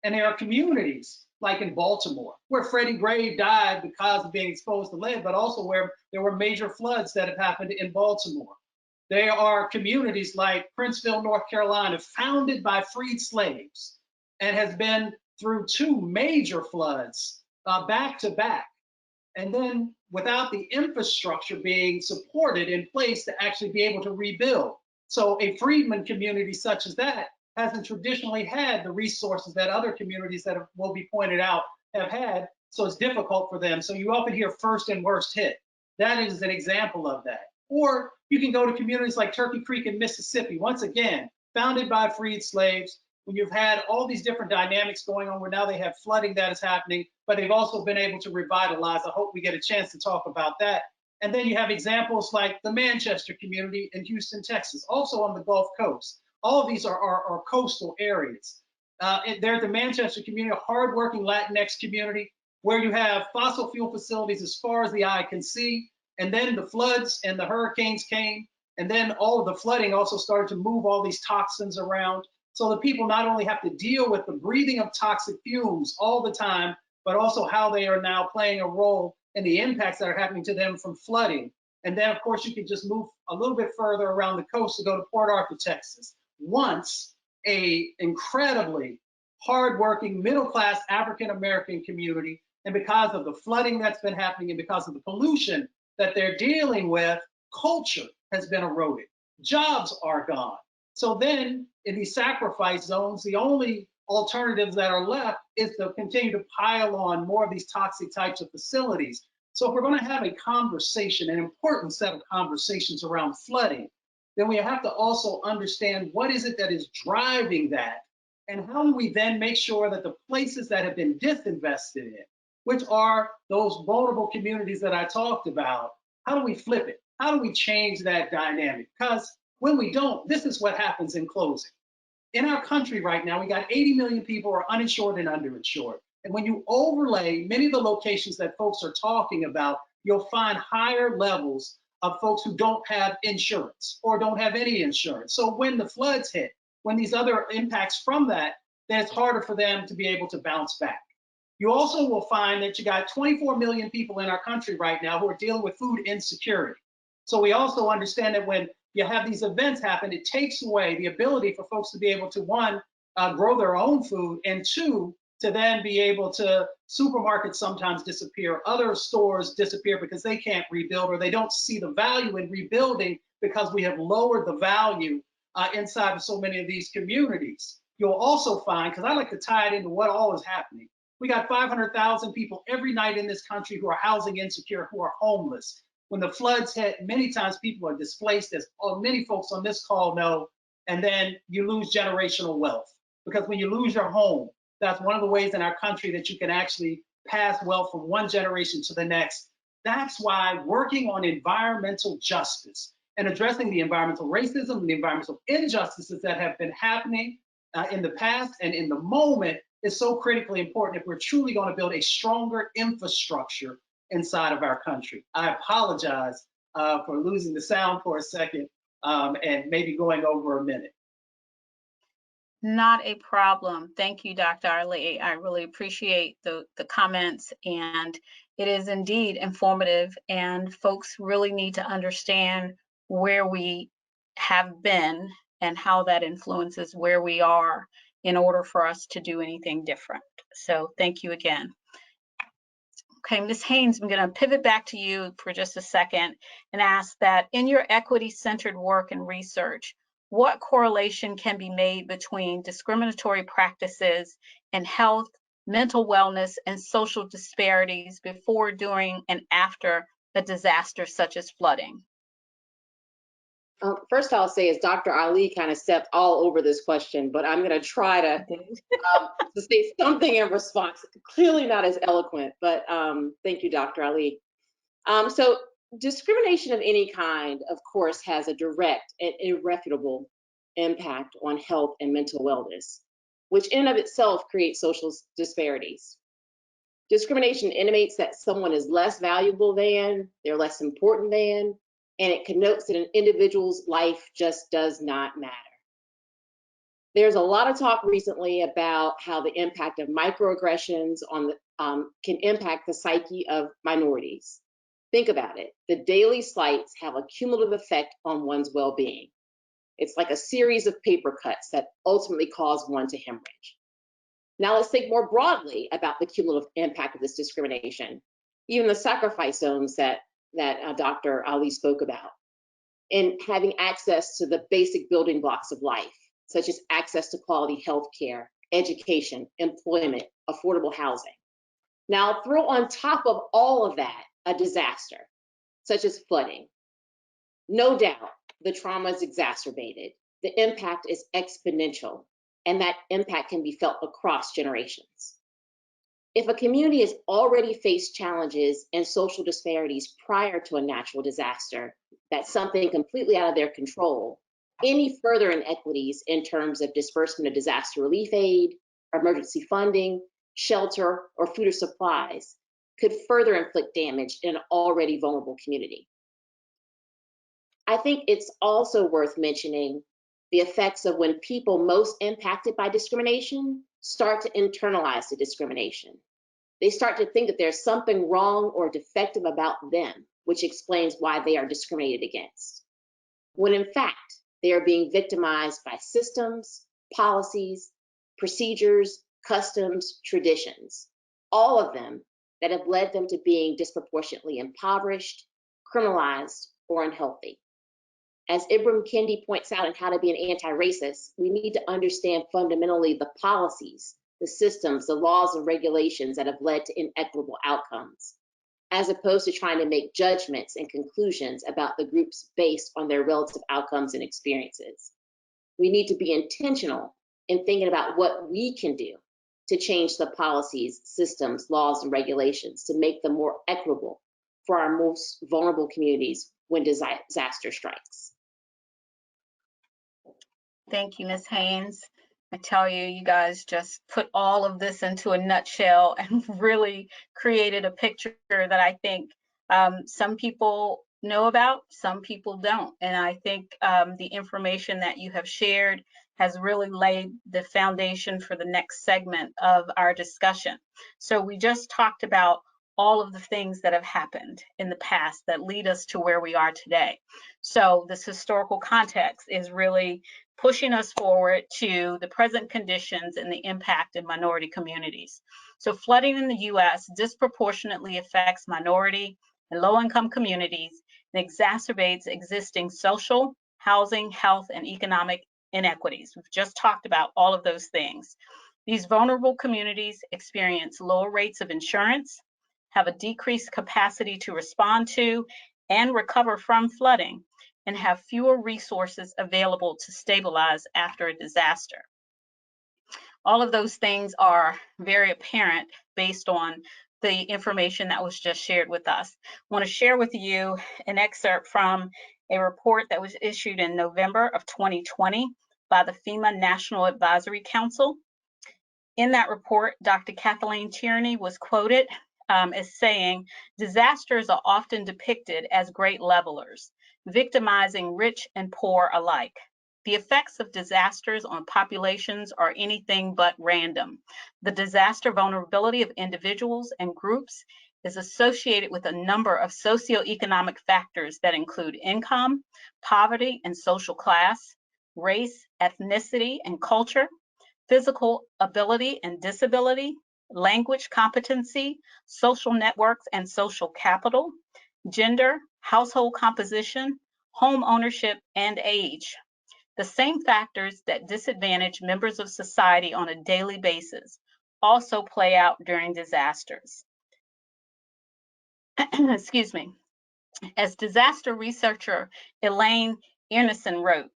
And there are communities like in Baltimore, where Freddie Gray died because of being exposed to lead, but also where there were major floods that have happened in Baltimore. There are communities like Princeville, North Carolina, founded by freed slaves and has been through 2 major floods back to back. And then without the infrastructure being supported in place to actually be able to rebuild. So a freedman community such as that hasn't traditionally had the resources that other communities that will be pointed out have had. So it's difficult for them. So you often hear first and worst hit. That is an example of that. Or you can go to communities like Turkey Creek in Mississippi, once again, founded by freed slaves, when you've had all these different dynamics going on where now they have flooding that is happening, but they've also been able to revitalize. I hope we get a chance to talk about that. And then you have examples like the Manchester community in Houston, Texas, also on the Gulf Coast. All of these are coastal areas. There's the Manchester community, a hardworking Latinx community, where you have fossil fuel facilities as far as the eye can see. And then the floods and the hurricanes came. And then all of the flooding also started to move all these toxins around. So the people not only have to deal with the breathing of toxic fumes all the time, but also how they are now playing a role in the impacts that are happening to them from flooding. And then, of course, you can just move a little bit further around the coast to go to Port Arthur, Texas. Once a incredibly hardworking, middle-class African-American community, and because of the flooding that's been happening and because of the pollution that they're dealing with, culture has been eroded. Jobs are gone. So then in these sacrifice zones, the only alternatives that are left is to continue to pile on more of these toxic types of facilities. So if we're going to have a conversation, an important set of conversations around flooding, then we have to also understand what is it that is driving that, and how do we then make sure that the places that have been disinvested in, which are those vulnerable communities that I talked about, how do we flip it? How do we change that dynamic? Because when we don't, this is what happens in closing. In our country right now, we got 80 million people who are uninsured and underinsured. And when you overlay many of the locations that folks are talking about, you'll find higher levels of folks who don't have insurance or don't have any insurance. So when the floods hit, when these other impacts from that, then it's harder for them to be able to bounce back. You also will find that you got 24 million people in our country right now who are dealing with food insecurity. So we also understand that when you have these events happen, it takes away the ability for folks to be able to, one, grow their own food, and two, to then be able to, supermarkets sometimes disappear, other stores disappear because they can't rebuild or they don't see the value in rebuilding because we have lowered the value inside of so many of these communities. You'll also find, because I like to tie it into what all is happening, we got 500,000 people every night in this country who are housing insecure, who are homeless. When the floods hit, many times people are displaced, as many folks on this call know, and then you lose generational wealth. Because when you lose your home, that's one of the ways in our country that you can actually pass wealth from one generation to the next. That's why working on environmental justice and addressing the environmental racism and the environmental injustices that have been happening in the past and in the moment is so critically important if we're truly going to build a stronger infrastructure inside of our country. I apologize for losing the sound for a second and maybe going over a minute. Not a problem. Thank you, Dr. Ali. I really appreciate the comments, and it is indeed informative, and folks really need to understand where we have been and how that influences where we are in order for us to do anything different. So thank you again. Okay, Ms. Haynes, I'm going to pivot back to you for just a second and ask that in your equity-centered work and research, what correlation can be made between discriminatory practices and health, mental wellness, and social disparities before, during, and after a disaster such as flooding? First I'll say is Dr. Ali kind of stepped all over this question, but I'm going to try to say something in response. Clearly not as eloquent, but thank you, Dr. Ali. So discrimination of any kind, of course, has a direct and irrefutable impact on health and mental wellness, which in and of itself creates social disparities. Discrimination intimates that someone is less valuable than, they're less important than, and it connotes that an individual's life just does not matter. There's a lot of talk recently about how the impact of microaggressions on can impact the psyche of minorities. Think about it. The daily slights have a cumulative effect on one's well-being. It's like a series of paper cuts that ultimately cause one to hemorrhage. Now let's think more broadly about the cumulative impact of this discrimination, even the sacrifice zones that Dr. Ali spoke about, and having access to the basic building blocks of life, such as access to quality health care, education, employment, affordable housing. Now throw on top of all of that a disaster, such as flooding. No doubt the trauma is exacerbated, the impact is exponential, and that impact can be felt across generations. If a community has already faced challenges and social disparities prior to a natural disaster, that's something completely out of their control, any further inequities in terms of disbursement of disaster relief aid, emergency funding, shelter, or food or supplies could further inflict damage in an already vulnerable community. I think it's also worth mentioning the effects of when people most impacted by discrimination start to internalize the discrimination. They start to think that there's something wrong or defective about them, which explains why they are discriminated against, when in fact, they are being victimized by systems, policies, procedures, customs, traditions, all of them that have led them to being disproportionately impoverished, criminalized, or unhealthy. As Ibram Kendi points out in How to Be an Anti-Racist, we need to understand fundamentally the policies, the systems, the laws and regulations that have led to inequitable outcomes, as opposed to trying to make judgments and conclusions about the groups based on their relative outcomes and experiences. We need to be intentional in thinking about what we can do to change the policies, systems, laws, and regulations to make them more equitable for our most vulnerable communities when disaster strikes. Thank you, Ms. Haynes. I tell you, you guys just put all of this into a nutshell and really created a picture that I think some people know about, some people don't. And I think the information that you have shared has really laid the foundation for the next segment of our discussion. So we just talked about all of the things that have happened in the past that lead us to where we are today. So this historical context is really pushing us forward to the present conditions and the impact in minority communities. So flooding in the US disproportionately affects minority and low-income communities and exacerbates existing social, housing, health, and economic inequities. We've just talked about all of those things. These vulnerable communities experience lower rates of insurance, have a decreased capacity to respond to and recover from flooding, and have fewer resources available to stabilize after a disaster. All of those things are very apparent based on the information that was just shared with us. I want to share with you an excerpt from a report that was issued in November of 2020 by the FEMA National Advisory Council. In that report, Dr. Kathleen Tierney was quoted as saying, disasters are often depicted as great levelers, victimizing rich and poor alike. The effects of disasters on populations are anything but random. The disaster vulnerability of individuals and groups is associated with a number of socioeconomic factors that include income, poverty and social class, race, ethnicity and culture, physical ability and disability, language competency, social networks and social capital, gender, household composition, home ownership, and age. The same factors that disadvantage members of society on a daily basis also play out during disasters. Excuse me. As disaster researcher Elaine Earnison wrote,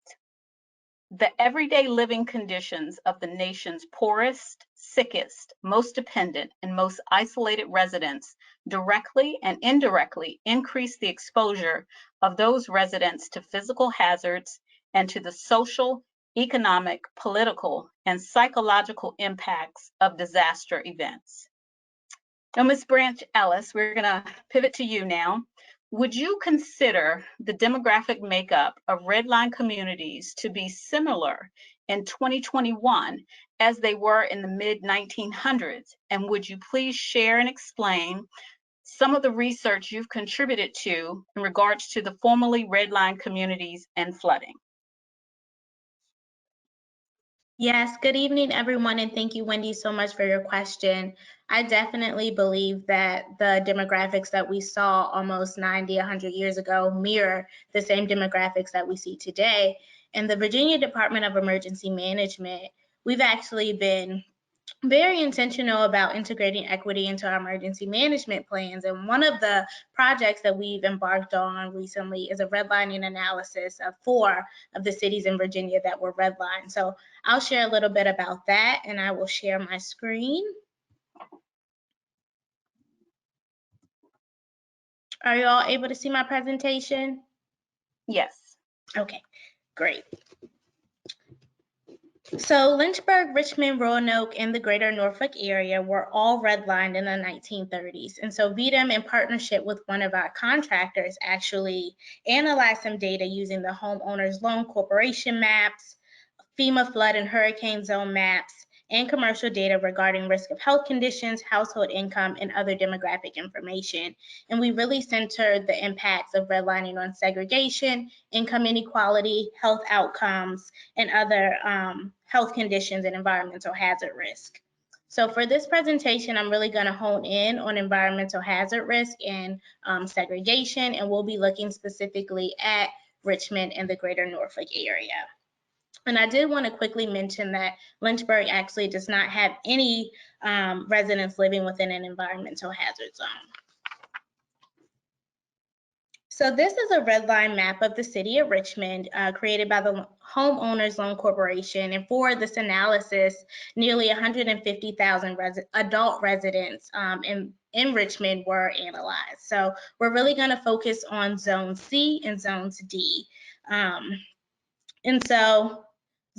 the everyday living conditions of the nation's poorest, sickest, most dependent, and most isolated residents directly and indirectly increase the exposure of those residents to physical hazards and to the social, economic, political, and psychological impacts of disaster events. Now, Ms. Branch Ellis, we're going to pivot to you now. Would you consider the demographic makeup of redline communities to be similar in 2021 as they were in the mid-1900s? And would you please share and explain some of the research you've contributed to in regards to the formerly redline communities and flooding? Yes, good evening, everyone, and thank you, Wendy, so much for your question. I definitely believe that the demographics that we saw almost 90, 100 years ago mirror the same demographics that we see today. In the Virginia Department of Emergency Management, we've actually been very intentional about integrating equity into our emergency management plans. And one of the projects that we've embarked on recently is a redlining analysis of 4 of the cities in Virginia that were redlined. So I'll share a little bit about that, and I will share my screen. Are you all able to see my presentation? Yes. Okay, great. So Lynchburg, Richmond, Roanoke, and the greater Norfolk area were all redlined in the 1930s. And so VDEM, in partnership with one of our contractors, actually analyzed some data using the Homeowners Loan Corporation maps, FEMA flood and hurricane zone maps, and commercial data regarding risk of health conditions, household income, and other demographic information. And we really centered the impacts of redlining on segregation, income inequality, health outcomes, and other health conditions and environmental hazard risk. So for this presentation, I'm really going to hone in on environmental hazard risk and segregation, and we'll be looking specifically at Richmond and the greater Norfolk area. And I did want to quickly mention that Lynchburg actually does not have any residents living within an environmental hazard zone. So this is a red line map of the city of Richmond created by the Homeowners Loan Corporation. And for this analysis, nearly 150,000 adult residents in Richmond were analyzed. So we're really going to focus on Zone C and Zones D. And so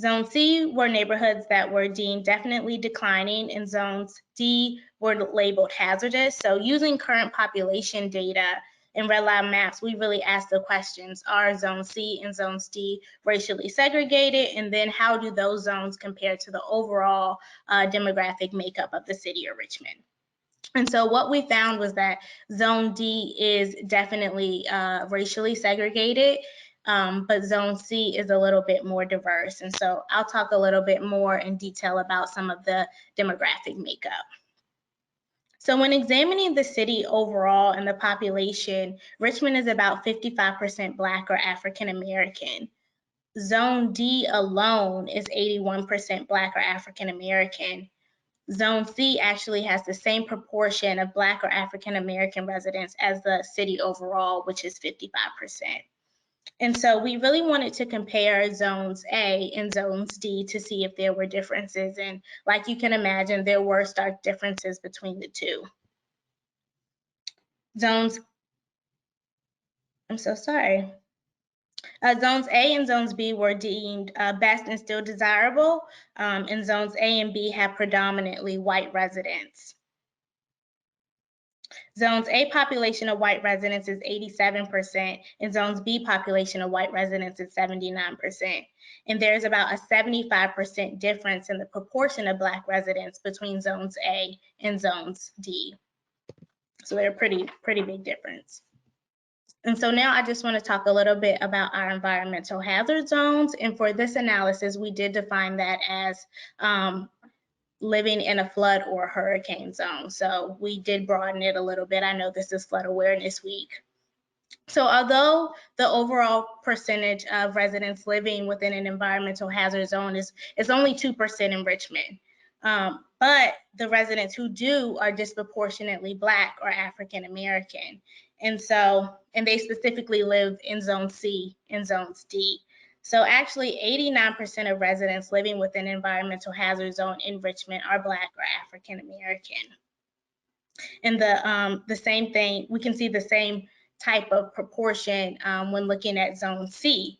Zone C were neighborhoods that were deemed definitely declining, and Zones D were labeled hazardous. So using current population data, in red line maps, we really ask the questions, are Zone C and Zones D racially segregated? And then how do those zones compare to the overall demographic makeup of the city of Richmond? And so what we found was that Zone D is definitely racially segregated, but Zone C is a little bit more diverse. And so I'll talk a little bit more in detail about some of the demographic makeup. So when examining the city overall and the population, Richmond is about 55% Black or African American. Zone D alone is 81% Black or African American. Zone C actually has the same proportion of Black or African American residents as the city overall, which is 55%. And so we really wanted to compare Zones A and Zones D to see if there were differences. And like you can imagine, there were stark differences between the two. Zones, I'm so sorry. Zones A and Zones B were deemed best and still desirable, and Zones A and B have predominantly white residents. Zones A population of white residents is 87%, and Zones B population of white residents is 79%. And there's about a 75% difference in the proportion of Black residents between Zones A and Zones D. So they're a pretty big difference. And so now I just want to talk a little bit about our environmental hazard zones. And for this analysis, we did define that as living in a flood or hurricane zone. So we did broaden it a little bit. I know this is Flood Awareness Week. So although the overall percentage of residents living within an environmental hazard zone is only 2% in Richmond, but the residents who do are disproportionately Black or African American. And they specifically live in Zone C and Zones D. So actually 89% of residents living within an environmental hazard zone in Richmond are Black or African American. And the same thing, we can see the same type of proportion when looking at Zone C.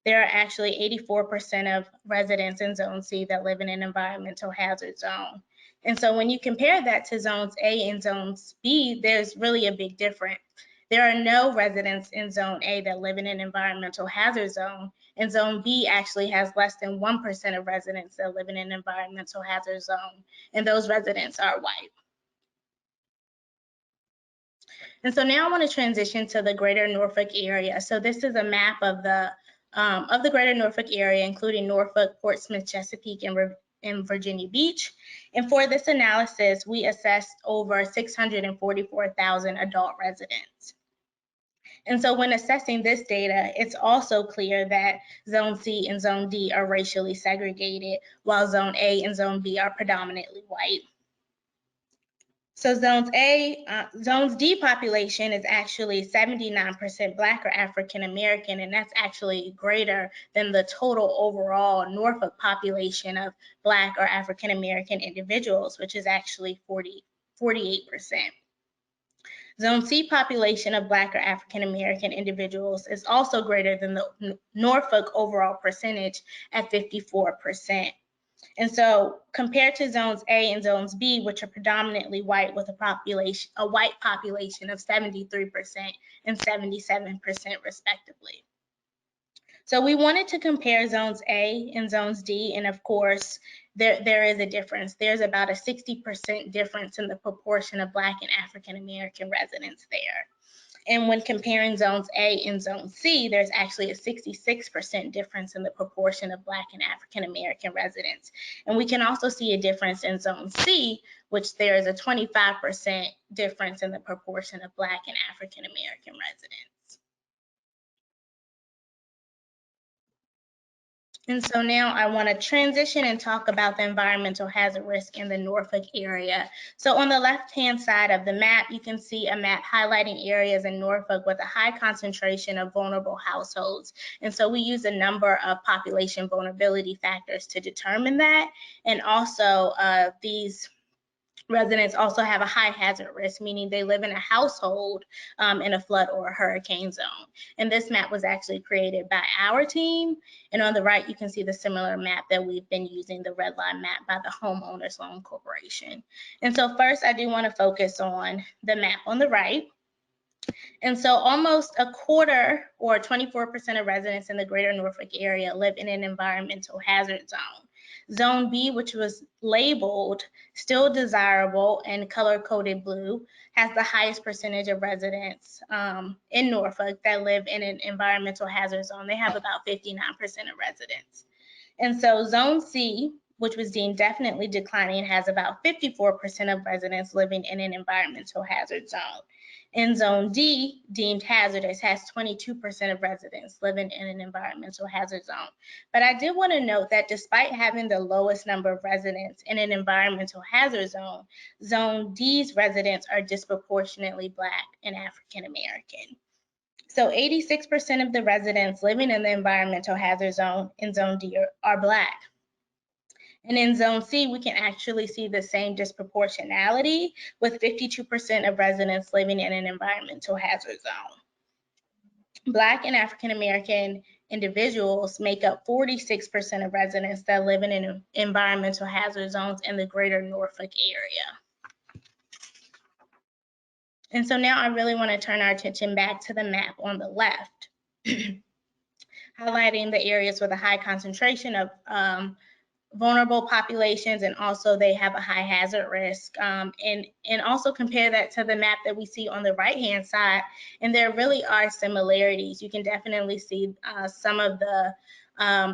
There are actually 84% of residents in Zone C that live in an environmental hazard zone. And so when you compare that to Zones A and Zones B, there's really a big difference. There are no residents in Zone A that live in an environmental hazard zone, and Zone B actually has less than 1% of residents that live in an environmental hazard zone, and those residents are white. And so now I want to transition to the greater Norfolk area. So this is a map of the greater Norfolk area, including Norfolk, Portsmouth, Chesapeake, and Virginia Beach. And for this analysis, we assessed over 644,000 adult residents. And so when assessing this data, it's also clear that Zone C and Zone D are racially segregated, while Zone A and Zone B are predominantly white. So Zones D population is actually 79% Black or African American, and that's actually greater than the total overall Norfolk population of Black or African American individuals, which is actually 48%. Zone C population of Black or African American individuals is also greater than the Norfolk overall percentage at 54%. And so compared to Zones A and Zones B, which are predominantly white with a white population of 73% and 77% respectively. So we wanted to compare Zones A and Zones D, and of course, there is a difference. There's about a 60% difference in the proportion of Black and African American residents there. And when comparing Zones A and Zone C, there's actually a 66% difference in the proportion of Black and African American residents. And we can also see a difference in Zone C, which there is a 25% difference in the proportion of Black and African American residents. And so now I want to transition and talk about the environmental hazard risk in the Norfolk area. So on the left-hand side of the map, you can see a map highlighting areas in Norfolk with a high concentration of vulnerable households. And so we use a number of population vulnerability factors to determine that. And also these residents also have a high hazard risk, meaning they live in a household in a flood or a hurricane zone. And this map was actually created by our team. And on the right, you can see the similar map that we've been using, the red line map by the Homeowners Loan Corporation. And so first, I do want to focus on the map on the right. And so almost a quarter, or 24% of residents in the greater Norfolk area, live in an environmental hazard zone. Zone B, which was labeled still desirable and color-coded blue, has the highest percentage of residents in Norfolk that live in an environmental hazard zone. They have about 59% of residents. And so Zone C, which was deemed definitely declining, has about 54% of residents living in an environmental hazard zone. And Zone D, deemed hazardous, has 22% of residents living in an environmental hazard zone. But I did want to note that despite having the lowest number of residents in an environmental hazard zone, Zone D's residents are disproportionately Black and African American. So 86% of the residents living in the environmental hazard zone in Zone D are Black. And in Zone C, we can actually see the same disproportionality, with 52% of residents living in an environmental hazard zone. Black and African American individuals make up 46% of residents that live in environmental hazard zones in the greater Norfolk area. And so now I really want to turn our attention back to the map on the left, highlighting the areas with a high concentration of vulnerable populations, and also they have a high hazard risk, and also compare that to the map that we see on the right hand side, and there really are similarities. You can definitely see some of the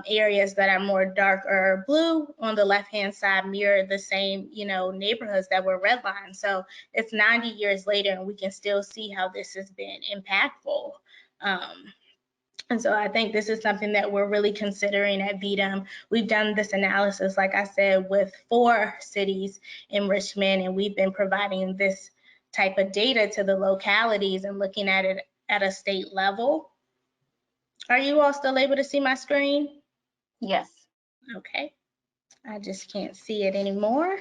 areas that are more darker blue on the left hand side mirror the same neighborhoods that were redlined. So it's 90 years later and we can still see how this has been impactful. And so I think this is something that we're really considering at VDEM. We've done this analysis, like I said, with 4 cities in Richmond, and we've been providing this type of data to the localities and looking at it at a state level. Are you all still able to see my screen? Yes. Okay. I just can't see it anymore.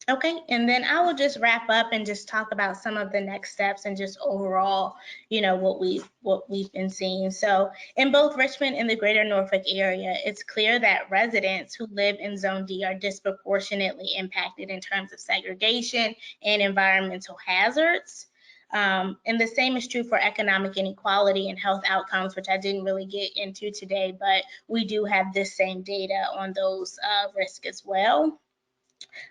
Okay, and then I will just wrap up and just talk about some of the next steps and just overall, what we've been seeing. So in both Richmond and the greater Norfolk area, it's clear that residents who live in Zone D are disproportionately impacted in terms of segregation and environmental hazards. And the same is true for economic inequality and health outcomes, which I didn't really get into today, but we do have this same data on those risks as well.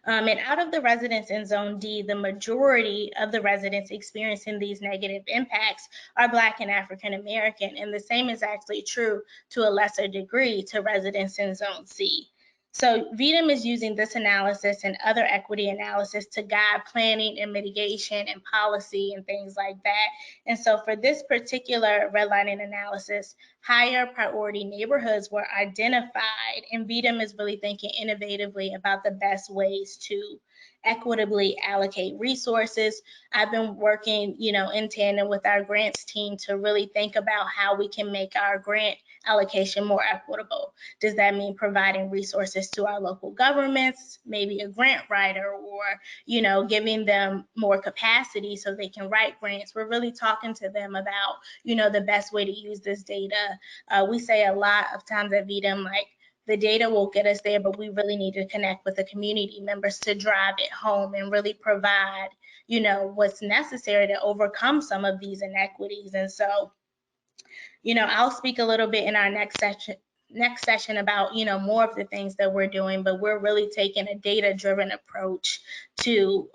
And out of the residents in Zone D, the majority of the residents experiencing these negative impacts are Black and African American, and the same is actually true to a lesser degree to residents in Zone C. So VDEM is using this analysis and other equity analysis to guide planning and mitigation and policy and things like that. And so for this particular redlining analysis, higher priority neighborhoods were identified, and VDEM is really thinking innovatively about the best ways to equitably allocate resources. I've been working, in tandem with our grants team to really think about how we can make our grant allocation more equitable. Does that mean providing resources to our local governments, maybe a grant writer, or, giving them more capacity so they can write grants? We're really talking to them about, the best way to use this data. We say a lot of times at VDEM, like, the data will get us there, but we really need to connect with the community members to drive it home and really provide, what's necessary to overcome some of these inequities. And so, I'll speak a little bit in our next session about, more of the things that we're doing, but we're really taking a data-driven approach to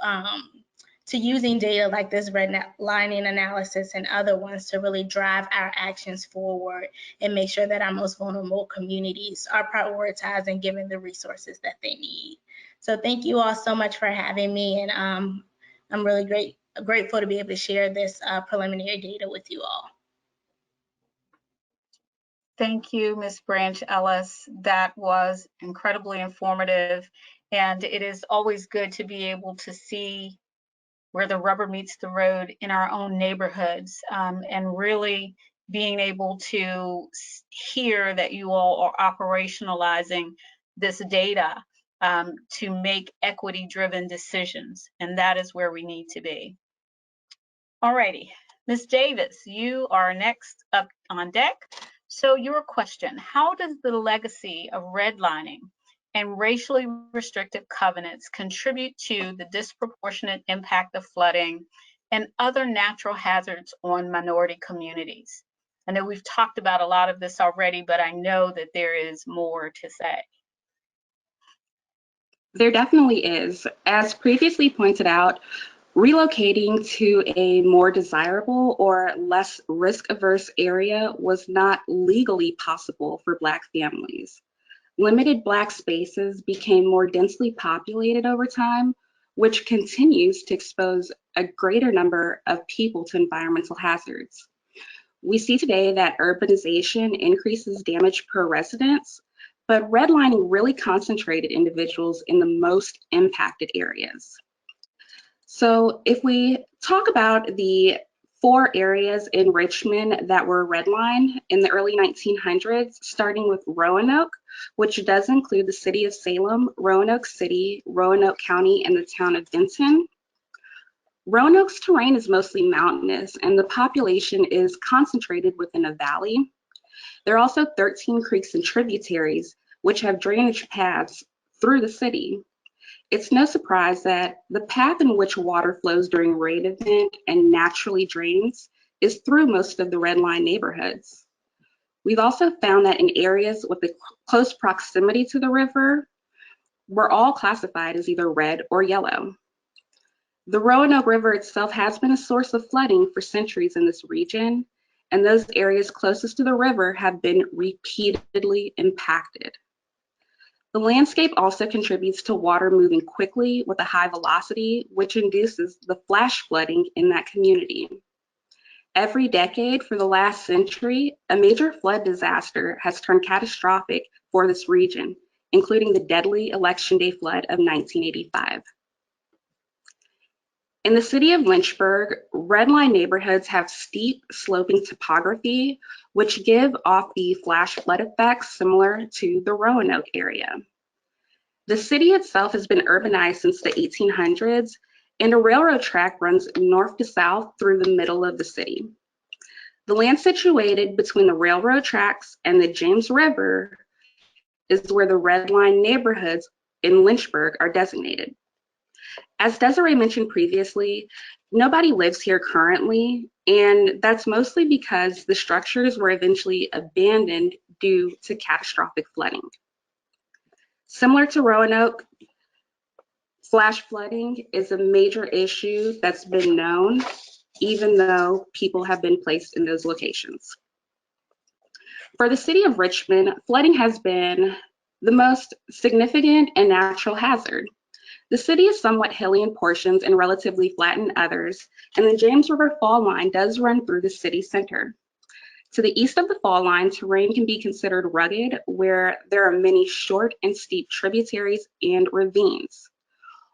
using data like this redlining analysis and other ones to really drive our actions forward and make sure that our most vulnerable communities are prioritized and given the resources that they need. So thank you all so much for having me, and I'm really grateful to be able to share this preliminary data with you all. Thank you, Ms. Branch Ellis. That was incredibly informative, and it is always good to be able to see where the rubber meets the road in our own neighborhoods, and really being able to hear that you all are operationalizing this data to make equity-driven decisions, and that is where we need to be. All righty, Ms. Davis, you are next up on deck. So your question: how does the legacy of redlining and racially restrictive covenants contribute to the disproportionate impact of flooding and other natural hazards on minority communities. I know we've talked about a lot of this already, but I know that there is more to say. There definitely is. As previously pointed out, relocating to a more desirable or less risk-averse area was not legally possible for Black families. Limited Black spaces became more densely populated over time, which continues to expose a greater number of people to environmental hazards. We see today that urbanization increases damage per residence, but redlining really concentrated individuals in the most impacted areas. So if we talk about the 4 areas in Richmond that were redlined in the early 1900s, starting with Roanoke, which does include the city of Salem, Roanoke City, Roanoke County, and the town of Benton. Roanoke's terrain is mostly mountainous, and the population is concentrated within a valley. There are also 13 creeks and tributaries, which have drainage paths through the city. It's no surprise that the path in which water flows during a rain event and naturally drains is through most of the redline neighborhoods. We've also found that in areas with a close proximity to the river, we're all classified as either red or yellow. The Roanoke River itself has been a source of flooding for centuries in this region, and those areas closest to the river have been repeatedly impacted. The landscape also contributes to water moving quickly with a high velocity, which induces the flash flooding in that community. Every decade for the last century, a major flood disaster has turned catastrophic for this region, including the deadly Election Day flood of 1985. In the city of Lynchburg, redline neighborhoods have steep, sloping topography, which give off the flash flood effects similar to the Roanoke area. The city itself has been urbanized since the 1800s, and a railroad track runs north to south through the middle of the city. The land situated between the railroad tracks and the James River is where the redline neighborhoods in Lynchburg are designated. As Desiree mentioned previously, nobody lives here currently, and that's mostly because the structures were eventually abandoned due to catastrophic flooding. Similar to Roanoke, flash flooding is a major issue that's been known, even though people have been placed in those locations. For the city of Richmond, flooding has been the most significant and natural hazard. The city is somewhat hilly in portions and relatively flat in others, and the James River Fall Line does run through the city center. To the east of the fall line, terrain can be considered rugged, where there are many short and steep tributaries and ravines.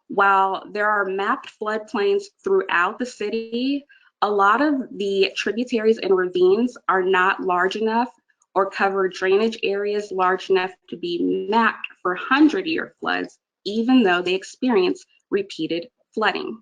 While there are mapped floodplains throughout the city, a lot of the tributaries and ravines are not large enough or cover drainage areas large enough to be mapped for 100-year floods, even though they experience repeated flooding.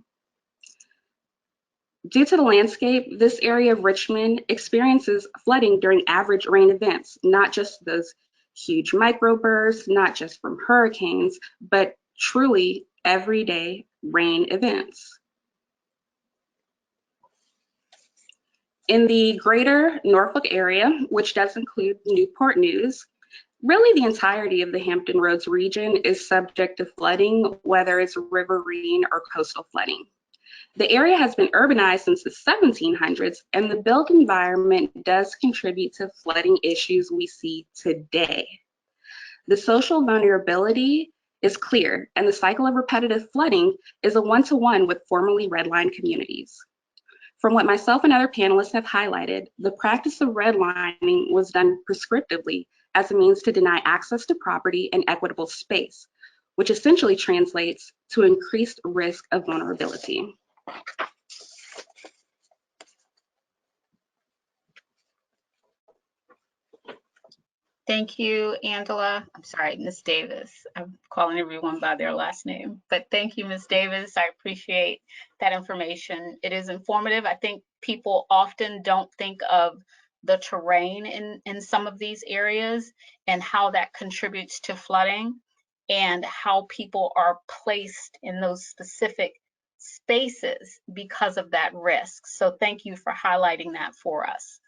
Due to the landscape, this area of Richmond experiences flooding during average rain events, not just those huge microbursts, not just from hurricanes, but truly everyday rain events. In the greater Norfolk area, which does include Newport News, really the entirety of the Hampton Roads region is subject to flooding, whether it's riverine or coastal flooding. The area has been urbanized since the 1700s, and the built environment does contribute to flooding issues we see today. The social vulnerability is clear, and the cycle of repetitive flooding is a one-to-one with formerly redlined communities. From what myself and other panelists have highlighted, the practice of redlining was done prescriptively as a means to deny access to property and equitable space, which essentially translates to increased risk of vulnerability. Thank you, Angela. I'm sorry, Ms. Davis. I'm calling everyone by their last name, but thank you, Ms. Davis. I appreciate that information. It is informative. I think people often don't think of the terrain in some of these areas and how that contributes to flooding. and how people are placed in those specific spaces because of that risk. So thank you for highlighting that for us.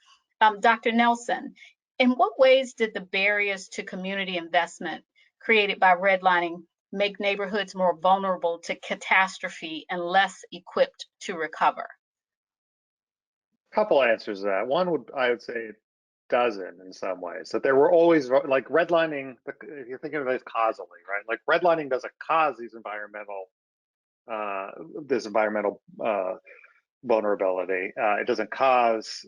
Dr. Nelson, in what ways did the barriers to community investment created by redlining make neighborhoods more vulnerable to catastrophe and less equipped to recover? Couple answers to that. One would, I would say, dozen in some ways. That there were always, like redlining, if you're thinking of it as causally, right? Like redlining doesn't cause these environmental vulnerability. It doesn't cause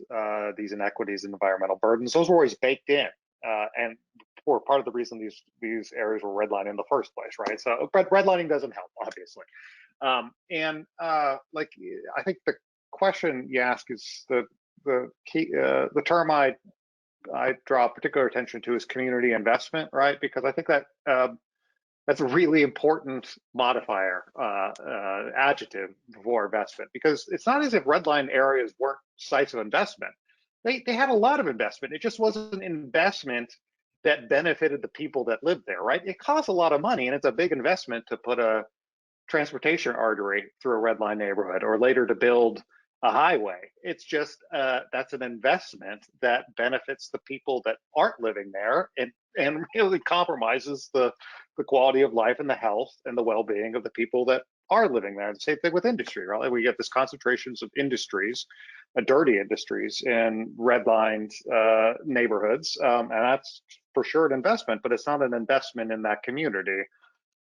these inequities and environmental burdens. Those were always baked in, and were part of the reason these areas were redlined in the first place, right? So, but redlining doesn't help, obviously. Like, I think the question you ask is the key. The term I draw particular attention to is community investment, right? Because I think that that's a really important modifier, adjective for investment, because it's not as if redline areas weren't sites of investment. They had a lot of investment. It just wasn't an investment that benefited the people that lived there, right? It costs a lot of money, and it's a big investment to put a transportation artery through a redline neighborhood, or later to build a highway. It's just that's an investment that benefits the people that aren't living there, and really compromises the quality of life and the health and the well-being of the people that are living there. The same thing with industry, right? We get this concentrations of industries, dirty industries, in redlined neighborhoods, and that's for sure an investment, but it's not an investment in that community.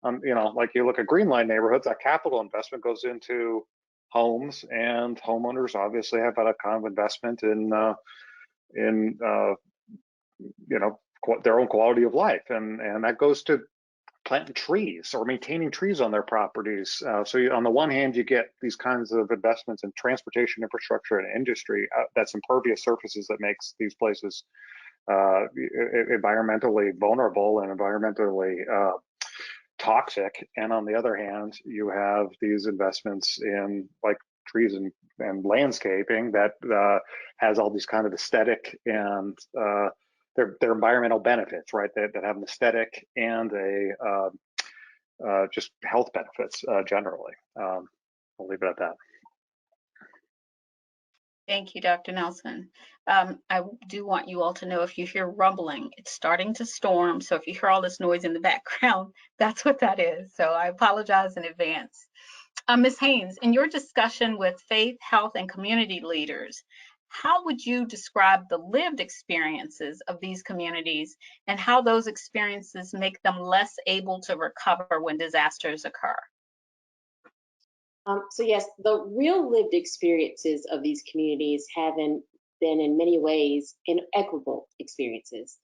You know, like you look at green line neighborhoods, that capital investment goes into homes, and homeowners obviously have had a kind of investment in you know, their own quality of life, and that goes to planting trees or maintaining trees on their properties. So on the one hand, you get these kinds of investments in transportation infrastructure and industry, that's impervious surfaces that makes these places environmentally vulnerable and environmentally toxic. And on the other hand, you have these investments in like trees and landscaping that has all these kind of aesthetic and they're environmental benefits, right? That have an aesthetic and a just health benefits generally. I'll leave it at that. Thank you, Dr. Nelson. I do want you all to know, if you hear rumbling, it's starting to storm. So if you hear all this noise in the background, that's what that is. So I apologize in advance. Ms. Haynes, in your discussion with faith, health, and community leaders, how would you describe the lived experiences of these communities and how those experiences make them less able to recover when disasters occur? So yes, the real lived experiences of these communities have been in many ways inequitable experiences.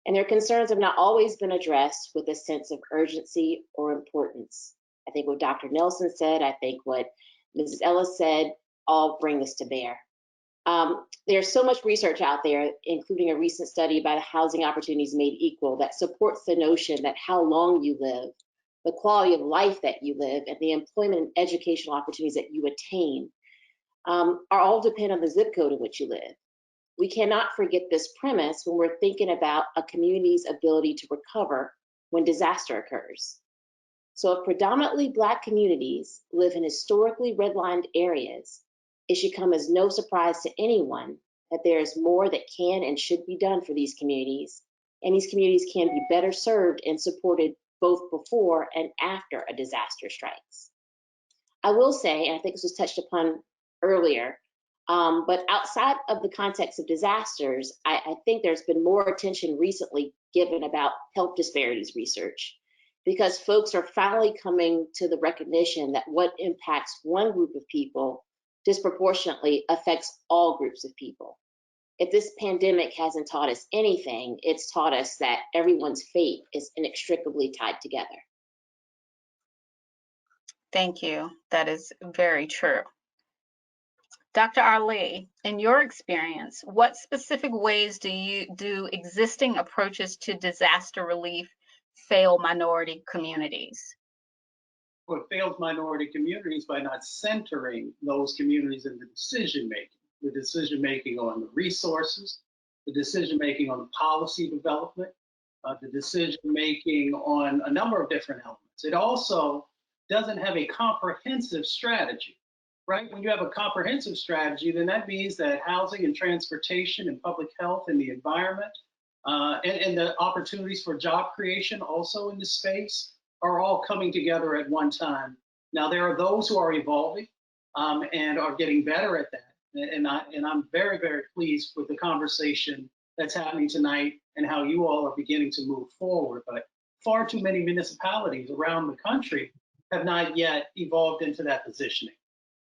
And their concerns have not always been addressed with a sense of urgency or importance. I think what Dr. Nelson said, I think what Mrs. Ellis said, all bring this to bear. There's so much research out there, including a recent study by the Housing Opportunities Made Equal, that supports the notion that how long you live, the quality of life that you live, and the employment and educational opportunities that you attain are all depend on the zip code in which you live. We cannot forget this premise when we're thinking about a community's ability to recover when disaster occurs. So if predominantly Black communities live in historically redlined areas, it should come as no surprise to anyone that there is more that can and should be done for these communities, and these communities can be better served and supported both before and after a disaster strikes. I will say, and I think this was touched upon earlier, but outside of the context of disasters, I think there's been more attention recently given about health disparities research, because folks are finally coming to the recognition that what impacts one group of people disproportionately affects all groups of people. If this pandemic hasn't taught us anything, it's taught us that everyone's fate is inextricably tied together. Thank you. That is very true. Dr. Ali, in your experience, what specific ways do existing approaches to disaster relief fail minority communities? Well, it fails minority communities by not centering those communities in the decision making on the resources, the decision making on the policy development, the decision making on a number of different elements. It also doesn't have a comprehensive strategy, right? When you have a comprehensive strategy, then that means that housing and transportation and public health and the environment and the opportunities for job creation also in the space are all coming together at one time. Now, there are those who are evolving and are getting better at that. And I'm very, very pleased with the conversation that's happening tonight and how you all are beginning to move forward. But far too many municipalities around the country have not yet evolved into that positioning.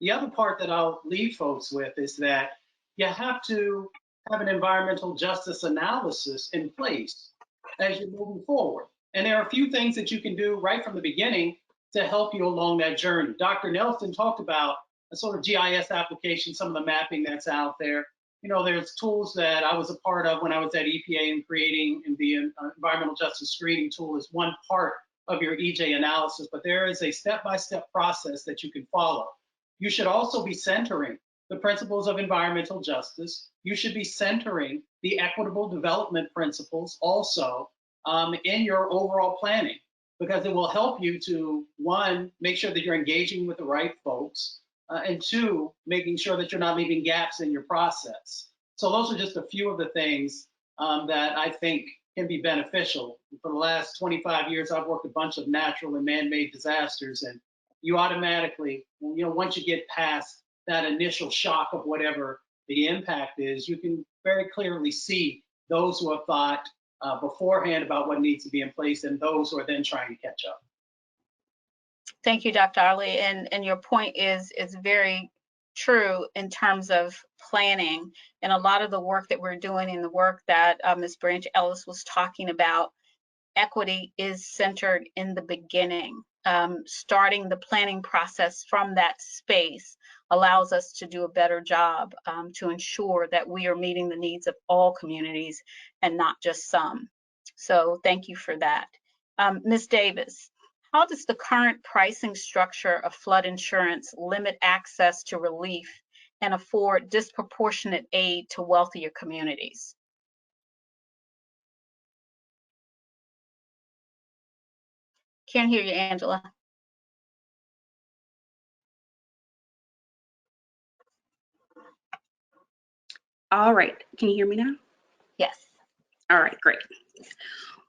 The other part that I'll leave folks with is that you have to have an environmental justice analysis in place as you're moving forward. And there are a few things that you can do right from the beginning to help you along that journey. Dr. Nelson talked about a sort of GIS application, some of the mapping that's out there. You know, there's tools that I was a part of when I was at EPA and creating and the environmental justice screening tool is one part of your EJ analysis, but there is a step-by-step process that you can follow. You should also be centering the principles of environmental justice. You should be centering the equitable development principles also in your overall planning, because it will help you to, one, make sure that you're engaging with the right folks, and two, making sure that you're not leaving gaps in your process. So those are just a few of the things that I think can be beneficial. For the last 25 years, I've worked a bunch of natural and man-made disasters, and you automatically, you know, once you get past that initial shock of whatever the impact is, you can very clearly see those who have thought beforehand about what needs to be in place and those who are then trying to catch up. Thank you, Dr. Ali. And your point is very true in terms of planning. And a lot of the work that we're doing and the work that Ms. Branch Ellis was talking about, equity is centered in the beginning. Starting the planning process from that space allows us to do a better job to ensure that we are meeting the needs of all communities and not just some. So thank you for that. Ms. Davis, how does the current pricing structure of flood insurance limit access to relief and afford disproportionate aid to wealthier communities? Can't hear you, Angela. All right, can you hear me now? Yes. All right, great.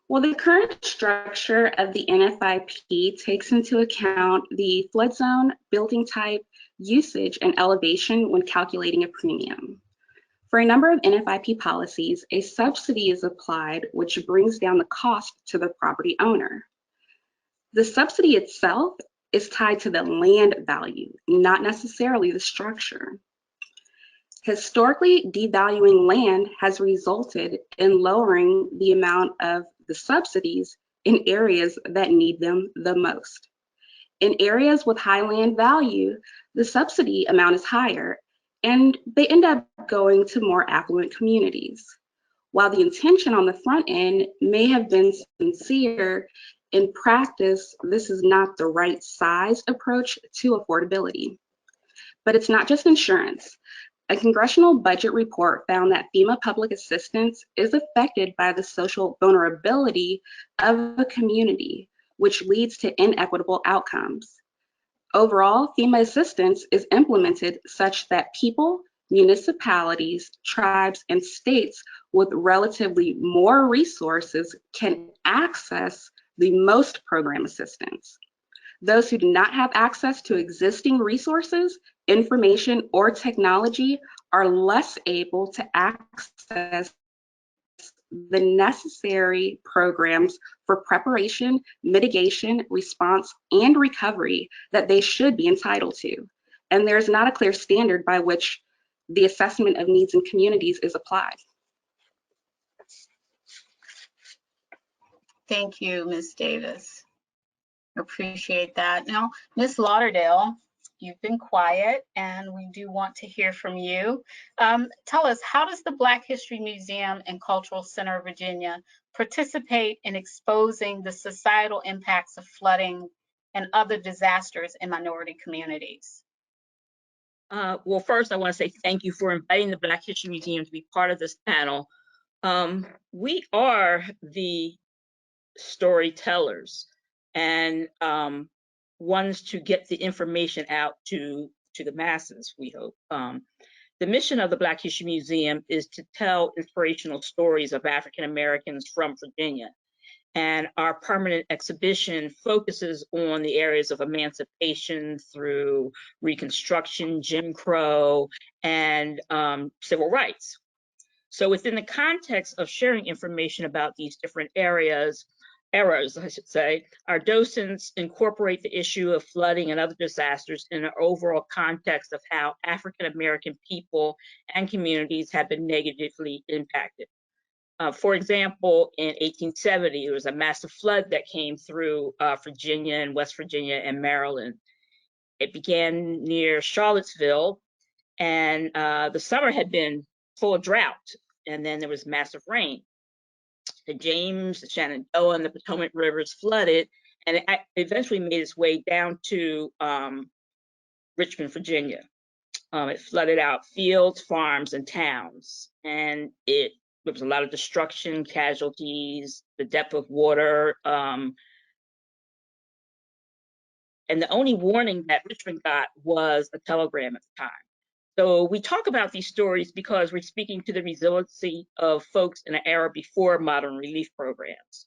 Well, the current structure of the NFIP takes into account the flood zone, building type, usage, and elevation when calculating a premium. For a number of NFIP policies, a subsidy is applied, which brings down the cost to the property owner. The subsidy itself is tied to the land value, not necessarily the structure. Historically, devaluing land has resulted in lowering the amount of the subsidies in areas that need them the most. In areas with high land value, the subsidy amount is higher, and they end up going to more affluent communities. While the intention on the front end may have been sincere, in practice, this is not the right size approach to affordability. But it's not just insurance. A congressional budget report found that FEMA public assistance is affected by the social vulnerability of a community, which leads to inequitable outcomes. Overall, FEMA assistance is implemented such that people, municipalities, tribes, and states with relatively more resources can access the most program assistance. Those who do not have access to existing resources, information, or technology are less able to access the necessary programs for preparation, mitigation, response, and recovery that they should be entitled to. And there's not a clear standard by which the assessment of needs in communities is applied. Thank you, Ms. Davis. Appreciate that. Now, Ms. Lauderdale, you've been quiet and we do want to hear from you. Tell us, how does the Black History Museum and Cultural Center of Virginia participate in exposing the societal impacts of flooding and other disasters in minority communities? Well, first, I want to say thank you for inviting the Black History Museum to be part of this panel. We are the storytellers and ones to get the information out to the masses, we hope. The mission of the Black History Museum is to tell inspirational stories of African Americans from Virginia. And our permanent exhibition focuses on the areas of emancipation through Reconstruction, Jim Crow, and civil rights. So within the context of sharing information about these different eras, I should say, our docents incorporate the issue of flooding and other disasters in an overall context of how African American people and communities have been negatively impacted. For example, in 1870, there was a massive flood that came through Virginia and West Virginia and Maryland. It began near Charlottesville, and the summer had been full of drought, and then there was massive rain. The James, the Shenandoah, and the Potomac rivers flooded, and it eventually made its way down to Richmond, Virginia. It flooded out fields, farms, and towns, and there was a lot of destruction, casualties, the depth of water, and the only warning that Richmond got was a telegram at the time. So we talk about these stories because we're speaking to the resiliency of folks in an era before modern relief programs.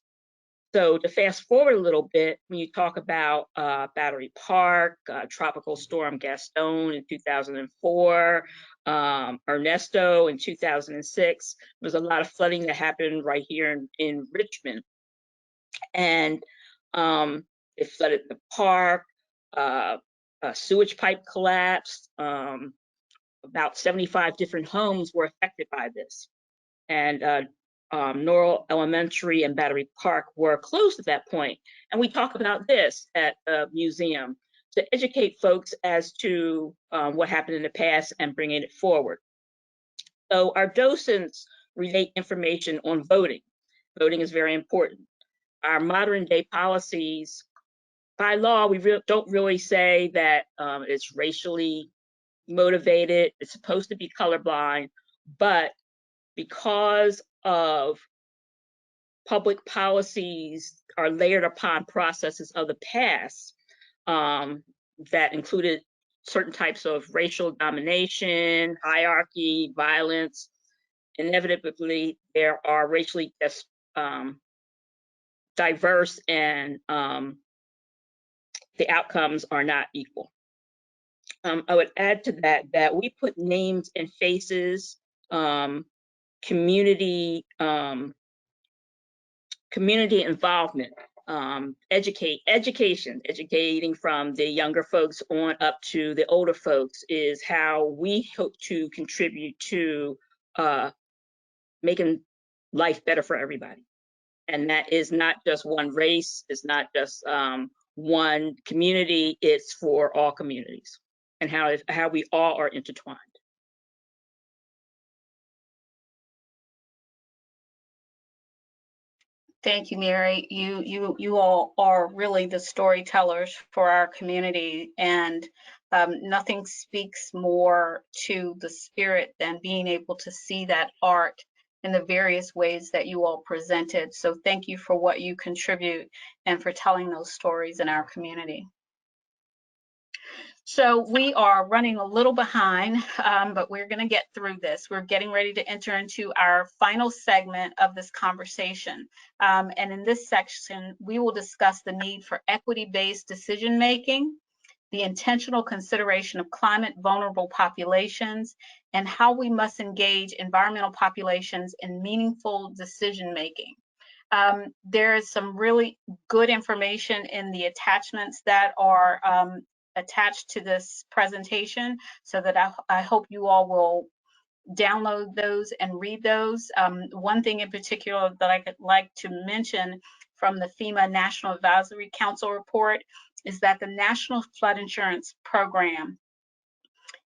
So to fast forward a little bit, when you talk about Battery Park, Tropical Storm Gaston in 2004, Ernesto in 2006, there was a lot of flooding that happened right here in Richmond. And it flooded the park, a sewage pipe collapsed, about 75 different homes were affected by this. And Norrell Elementary and Battery Park were closed at that point. And we talk about this at the museum to educate folks as to what happened in the past and bringing it forward. So our docents relate information on voting. Voting is very important. Our modern day policies, by law, we don't really say that it's racially motivated, it's supposed to be colorblind, but because of public policies are layered upon processes of the past that included certain types of racial domination, hierarchy, violence, inevitably there are racially diverse and the outcomes are not equal. I would add to that we put names and faces, community involvement, educating from the younger folks on up to the older folks is how we hope to contribute to making life better for everybody. And that is not just one race, it's not just one community, it's for all communities and how we all are intertwined. Thank you, Mary. You all are really the storytellers for our community, and nothing speaks more to the spirit than being able to see that art in the various ways that you all presented. So thank you for what you contribute and for telling those stories in our community. So we are running a little behind, but we're going to get through this. We're getting ready to enter into our final segment of this conversation. And in this section, we will discuss the need for equity-based decision-making, the intentional consideration of climate vulnerable populations, and how we must engage environmental populations in meaningful decision-making. There is some really good information in the attachments that are attached to this presentation, so that I hope you all will download those and read those. One thing in particular that I could like to mention from the FEMA National Advisory Council report is that the National Flood Insurance Program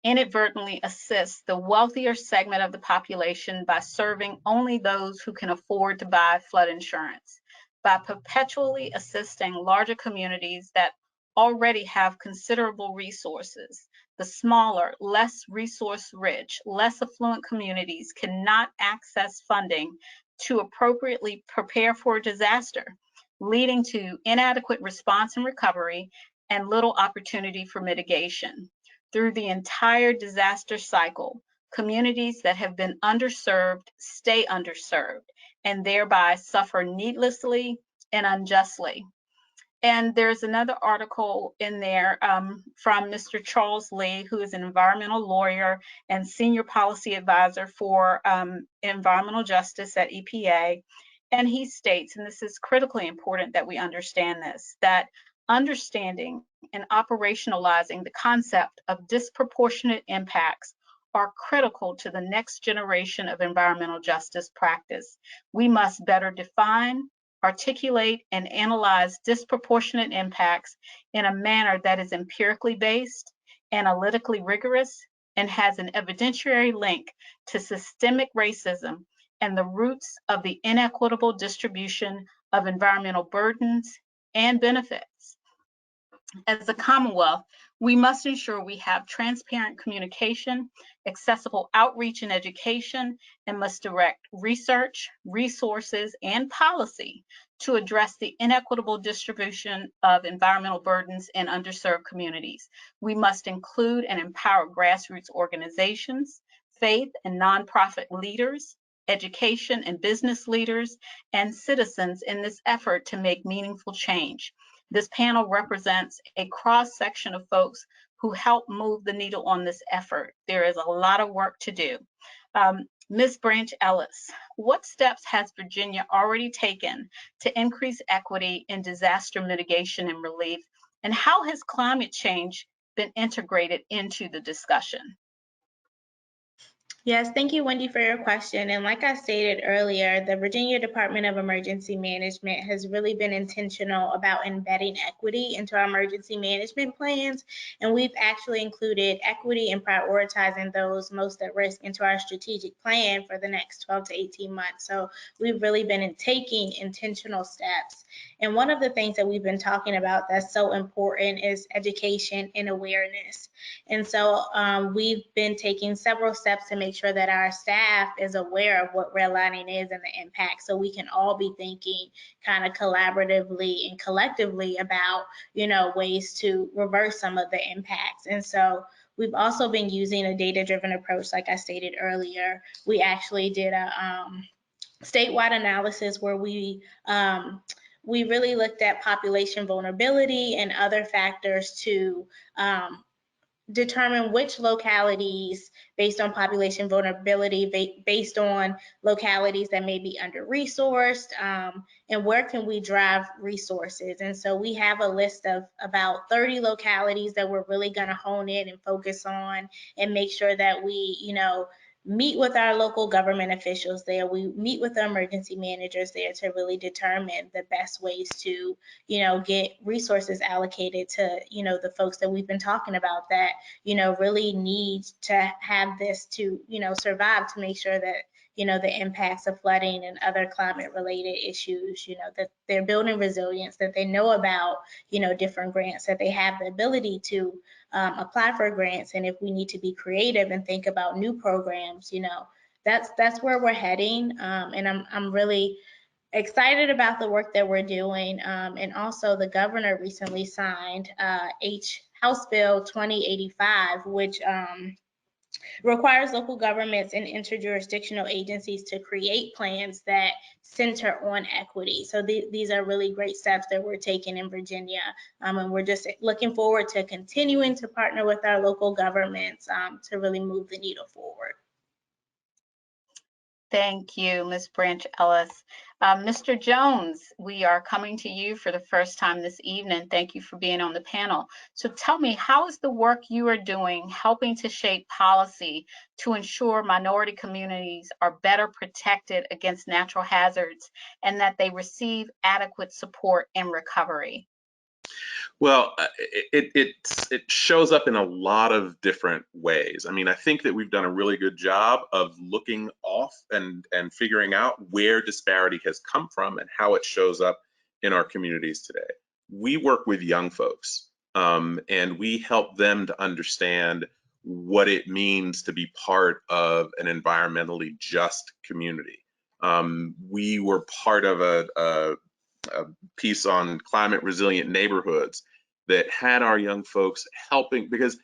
inadvertently assists the wealthier segment of the population by serving only those who can afford to buy flood insurance. By perpetually assisting larger communities that already have considerable resources, the smaller, less resource-rich, less affluent communities cannot access funding to appropriately prepare for a disaster. leading to inadequate response and recovery and little opportunity for mitigation. Through the entire disaster cycle, communities that have been underserved stay underserved and thereby suffer needlessly and unjustly. And there's another article in there from Mr. Charles Lee, who is an environmental lawyer and senior policy advisor for environmental justice at EPA. And he states, and this is critically important that we understand this, that understanding and operationalizing the concept of disproportionate impacts are critical to the next generation of environmental justice practice. We must better define, articulate, and analyze disproportionate impacts in a manner that is empirically based, analytically rigorous, and has an evidentiary link to systemic racism and the roots of the inequitable distribution of environmental burdens and benefits. As a Commonwealth, we must ensure we have transparent communication, accessible outreach and education, and must direct research, resources, and policy to address the inequitable distribution of environmental burdens in underserved communities. We must include and empower grassroots organizations, faith and nonprofit leaders, education and business leaders, and citizens in this effort to make meaningful change. This panel represents a cross-section of folks who help move the needle on this effort. There is a lot of work to do. Ms. Branch Ellis, what steps has Virginia already taken to increase equity in disaster mitigation and relief? And how has climate change been integrated into the discussion? Yes, thank you, Wendy, for your question. And like I stated earlier, the Virginia Department of Emergency Management has really been intentional about embedding equity into our emergency management plans. And we've actually included equity and prioritizing those most at risk into our strategic plan for the next 12 to 18 months. So we've really been taking intentional steps. And one of the things that we've been talking about that's so important is education and awareness. And so we've been taking several steps to make sure that our staff is aware of what redlining is and the impact, so we can all be thinking kind of collaboratively and collectively about, ways to reverse some of the impacts. And so we've also been using a data-driven approach, like I stated earlier. We actually did a statewide analysis where we really looked at population vulnerability and other factors to determine which localities, based on population vulnerability, based on localities that may be under-resourced, and where can we drive resources. And so we have a list of about 30 localities that we're really going to hone in and focus on and make sure that we, meet with our local government officials there. We meet with the emergency managers there to really determine the best ways to, get resources allocated to, the folks that we've been talking about that, really need to have this to, survive, to make sure that, the impacts of flooding and other climate related issues, that they're building resilience, that they know about, different grants, that they have the ability to apply for grants. And if we need to be creative and think about new programs, that's where we're heading. And I'm really excited about the work that we're doing. And also the governor recently signed House Bill 2085, which requires local governments and interjurisdictional agencies to create plans that center on equity. So these are really great steps that we're taking in Virginia. And we're just looking forward to continuing to partner with our local governments to really move the needle forward. Thank you, Ms. Branch Ellis. Mr. Jones, we are coming to you for the first time this evening. Thank you for being on the panel. So tell me, how is the work you are doing helping to shape policy to ensure minority communities are better protected against natural hazards and that they receive adequate support in recovery? Well, it shows up in a lot of different ways. I mean, I think that we've done a really good job of looking off and figuring out where disparity has come from and how it shows up in our communities today. We work with young folks and we help them to understand what it means to be part of an environmentally just community. We were part of piece on climate resilient neighborhoods that had our young folks helping, because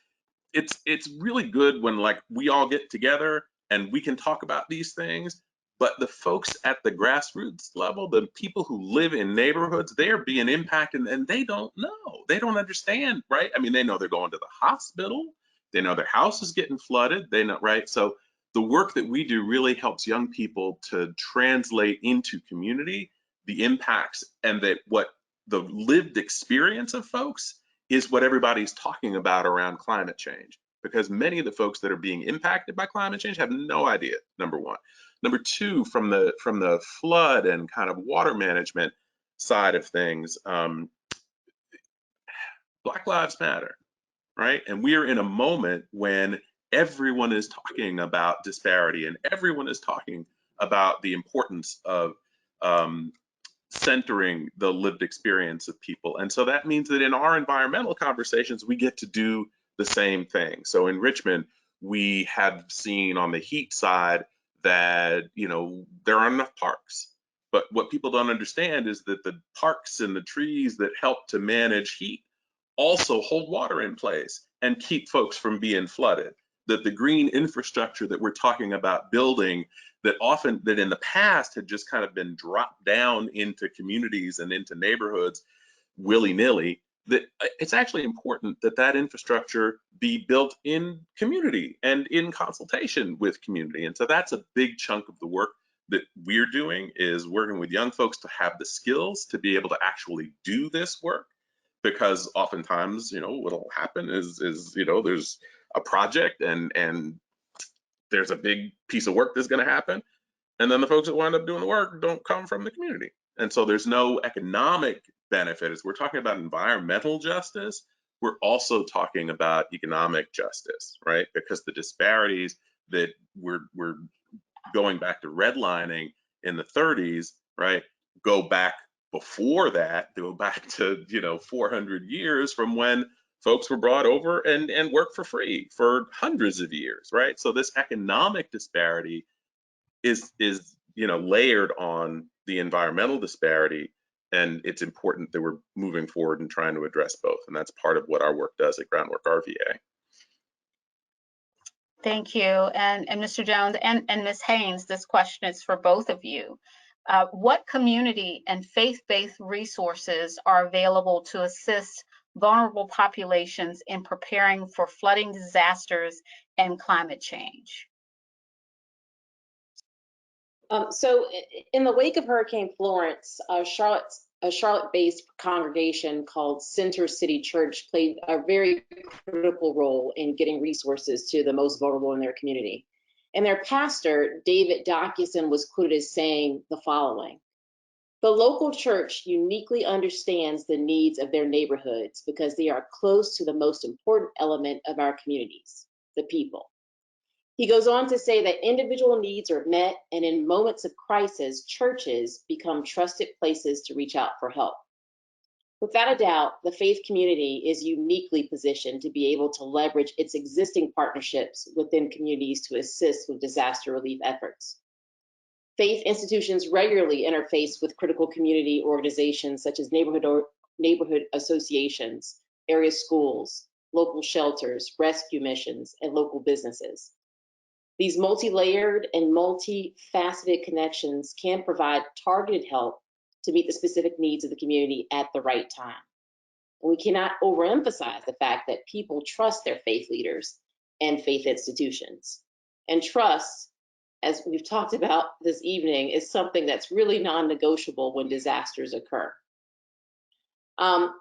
it's really good when like we all get together and we can talk about these things, but the folks at the grassroots level, the people who live in neighborhoods, they're being impacted and they don't know, they don't understand, right? I mean, they know they're going to the hospital, they know their house is getting flooded, they know, right? So the work that we do really helps young people to translate into community the impacts, and that what the lived experience of folks is what everybody's talking about around climate change, because many of the folks that are being impacted by climate change have no idea, number one. Number two, from the flood and kind of water management side of things, Black Lives Matter, right? And we are in a moment when everyone is talking about disparity and everyone is talking about the importance of centering the lived experience of people. And so that means that in our environmental conversations, we get to do the same thing. So in Richmond, we have seen on the heat side that, you know, there aren't enough parks. But what people don't understand is that the parks and the trees that help to manage heat also hold water in place and keep folks from being flooded. That the green infrastructure that we're talking about building, that often, that in the past had just kind of been dropped down into communities and into neighborhoods willy-nilly, that it's actually important that that infrastructure be built in community and in consultation with community. And so that's a big chunk of the work that we're doing, is working with young folks to have the skills to be able to actually do this work. Because oftentimes, you know, what'll happen is you know, there's a project and there's a big piece of work that's going to happen, and then the folks that wind up doing the work don't come from the community, and so there's no economic benefit. As we're talking about environmental justice, we're also talking about economic justice, right? Because the disparities that we're going back to redlining in the 30s, right, go back before that, go back to, you know, 400 years from when folks were brought over and worked for free for hundreds of years, right? So this economic disparity is you know, layered on the environmental disparity, and it's important that we're moving forward and trying to address both, and that's part of what our work does at Groundwork RVA. Thank you. And Mr. Jones and Ms. Haynes, this question is for both of you. What community and faith-based resources are available to assist vulnerable populations in preparing for flooding disasters and climate change? So in the wake of Hurricane Florence, a Charlotte-based congregation called Center City Church played a very critical role in getting resources to the most vulnerable in their community. And their pastor, David Dockeson, was quoted as saying the following: "The local church uniquely understands the needs of their neighborhoods because they are close to the most important element of our communities, the people." He goes on to say that individual needs are met, and in moments of crisis, churches become trusted places to reach out for help. Without a doubt, the faith community is uniquely positioned to be able to leverage its existing partnerships within communities to assist with disaster relief efforts. Faith institutions regularly interface with critical community organizations such as neighborhood associations, area schools, local shelters, rescue missions, and local businesses. These multi-layered and multi-faceted connections can provide targeted help to meet the specific needs of the community at the right time. And we cannot overemphasize the fact that people trust their faith leaders and faith institutions. And trust, as we've talked about this evening, is something that's really non-negotiable when disasters occur.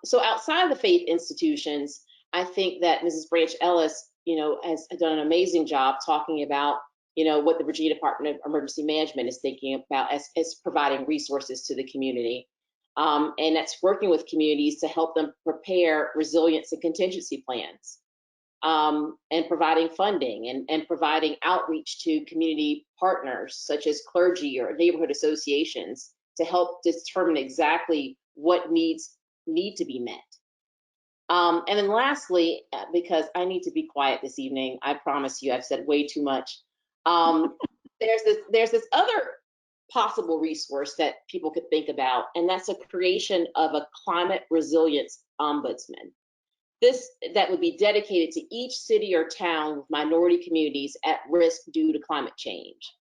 So outside of the faith institutions, I think that Mrs. Branch Ellis, you know, has done an amazing job talking about, you know, what the Virginia Department of Emergency Management is thinking about as providing resources to the community. And that's working with communities to help them prepare resilience and contingency plans, and providing funding and providing outreach to community partners such as clergy or neighborhood associations to help determine exactly what needs need to be met. And then lastly, because I need to be quiet this evening, I promise you I've said way too much. There's this other possible resource that people could think about, and that's a creation of a climate resilience ombudsman. That would be dedicated to each city or town with minority communities at risk due to climate change.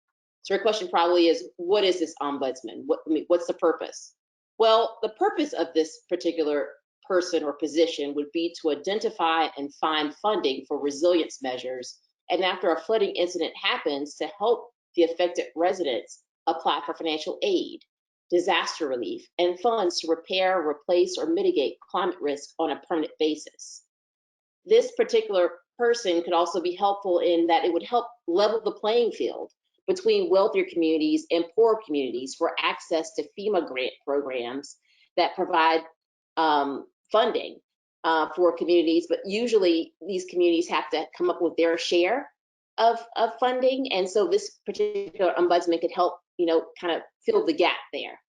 So your question probably is, what is this ombudsman? What's the purpose? Well, the purpose of this particular person or position would be to identify and find funding for resilience measures, and after a flooding incident happens, to help the affected residents apply for financial aid, disaster relief, and funds to repair, replace, or mitigate climate risk on a permanent basis. This particular person could also be helpful in that it would help level the playing field between wealthier communities and poor communities for access to FEMA grant programs that provide funding for communities, but usually these communities have to come up with their share of funding, and so this particular ombudsman could help, kind of fill the gap there.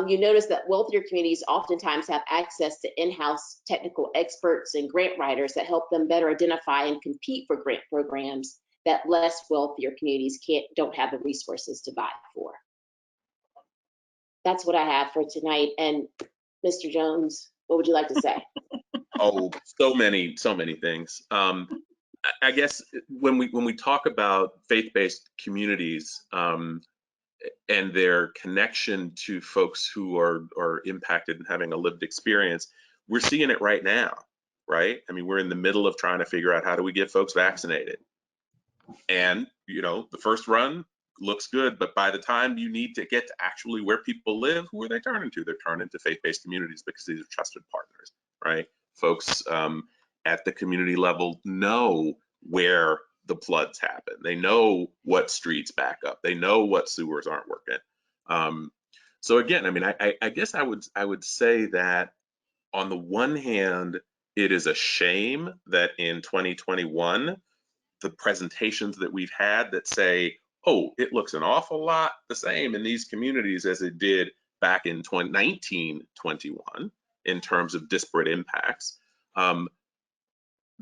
You notice that wealthier communities oftentimes have access to in-house technical experts and grant writers that help them better identify and compete for grant programs that less wealthier communities don't have the resources to buy for. That's what I have for tonight. And Mr. Jones, what would you like to say? Oh, so many things. I guess when we talk about faith-based communities and their connection to folks who are impacted and having a lived experience, we're seeing it right now, right? I mean, we're in the middle of trying to figure out how do we get folks vaccinated. And, the first run looks good, but by the time you need to get to actually where people live, who are they turning to? They're turning to faith-based communities because these are trusted partners, right? Folks at the community level know where the floods happen. They know what streets back up. They know what sewers aren't working. So again, I mean, I guess I would say that on the one hand, it is a shame that in 2021, the presentations that we've had that say, oh, it looks an awful lot the same in these communities as it did back in 1921 in terms of disparate impacts.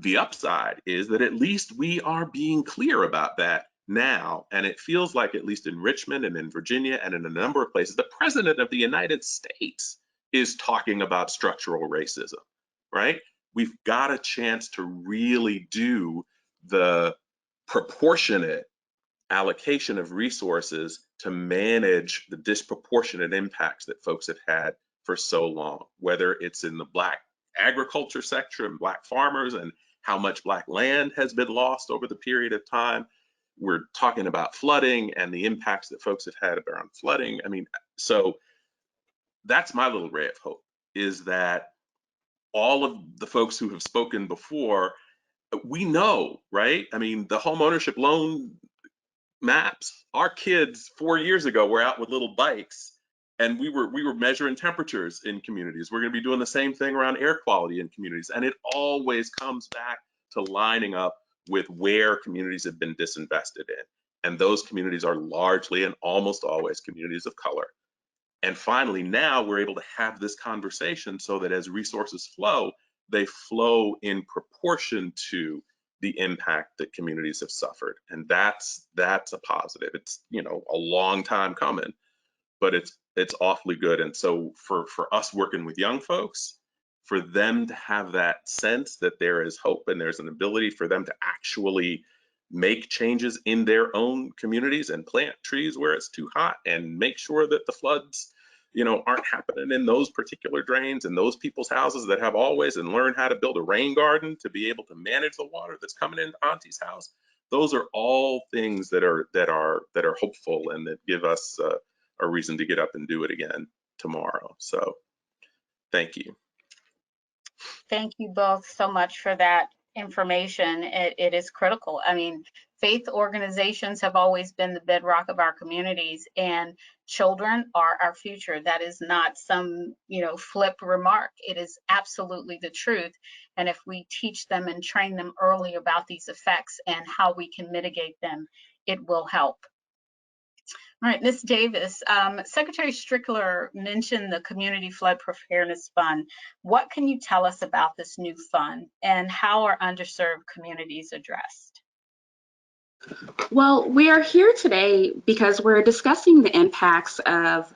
The upside is that at least we are being clear about that now. And it feels like, at least in Richmond and in Virginia and in a number of places, the President of the United States is talking about structural racism, right? We've got a chance to really do the proportionate allocation of resources to manage the disproportionate impacts that folks have had for so long, whether it's in the Black agriculture sector and Black farmers and how much Black land has been lost over the period of time. We're talking about flooding and the impacts that folks have had around flooding. I mean, so that's my little ray of hope, is that all of the folks who have spoken before, we know, right? I mean, the home ownership loan maps, our kids 4 years ago were out with little bikes and we were measuring temperatures in communities. We're going to be doing the same thing around air quality in communities. And it always comes back to lining up with where communities have been disinvested in. And those communities are largely and almost always communities of color. And finally, now we're able to have this conversation so that as resources flow, they flow in proportion to the impact that communities have suffered. And that's a positive. It's, a long time coming, but it's awfully good. And so for us working with young folks, for them to have that sense that there is hope and there's an ability for them to actually make changes in their own communities and plant trees where it's too hot and make sure that the floods, aren't happening in those particular drains and those people's houses that have always, and learn how to build a rain garden to be able to manage the water that's coming into Auntie's house. Those are all things that are hopeful and that give us a reason to get up and do it again tomorrow. So thank you. Thank you both so much for that information. It is critical. I mean, faith organizations have always been the bedrock of our communities, and children are our future. That is not some, flip remark. It is absolutely the truth. And if we teach them and train them early about these effects and how we can mitigate them, it will help. All right, Ms. Davis, Secretary Strickler mentioned the Community Flood Preparedness Fund. What can you tell us about this new fund and how are underserved communities addressed? Well, we are here today because we're discussing the impacts of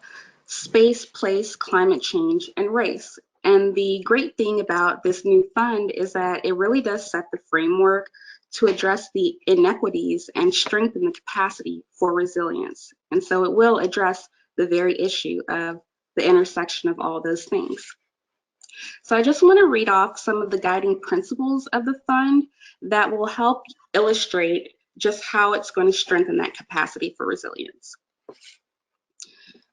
space, place, climate change, and race. And the great thing about this new fund is that it really does set the framework to address the inequities and strengthen the capacity for resilience. And so it will address the very issue of the intersection of all those things. So I just want to read off some of the guiding principles of the fund that will help illustrate just how it's going to strengthen that capacity for resilience.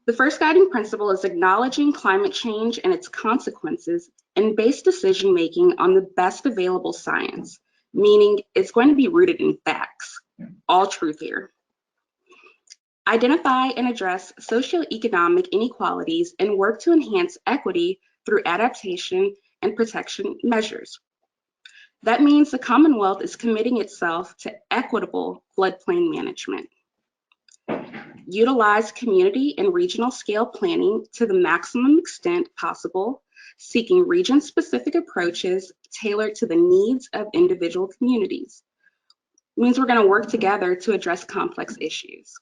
The first guiding principle is acknowledging climate change and its consequences and base decision making on the best available science, meaning it's going to be rooted in facts. All truth here. Identify and address socioeconomic inequalities and work to enhance equity through adaptation and protection measures. That means the Commonwealth is committing itself to equitable floodplain management. Utilize community and regional scale planning to the maximum extent possible, seeking region-specific approaches tailored to the needs of individual communities. It means we're going to work together to address complex issues.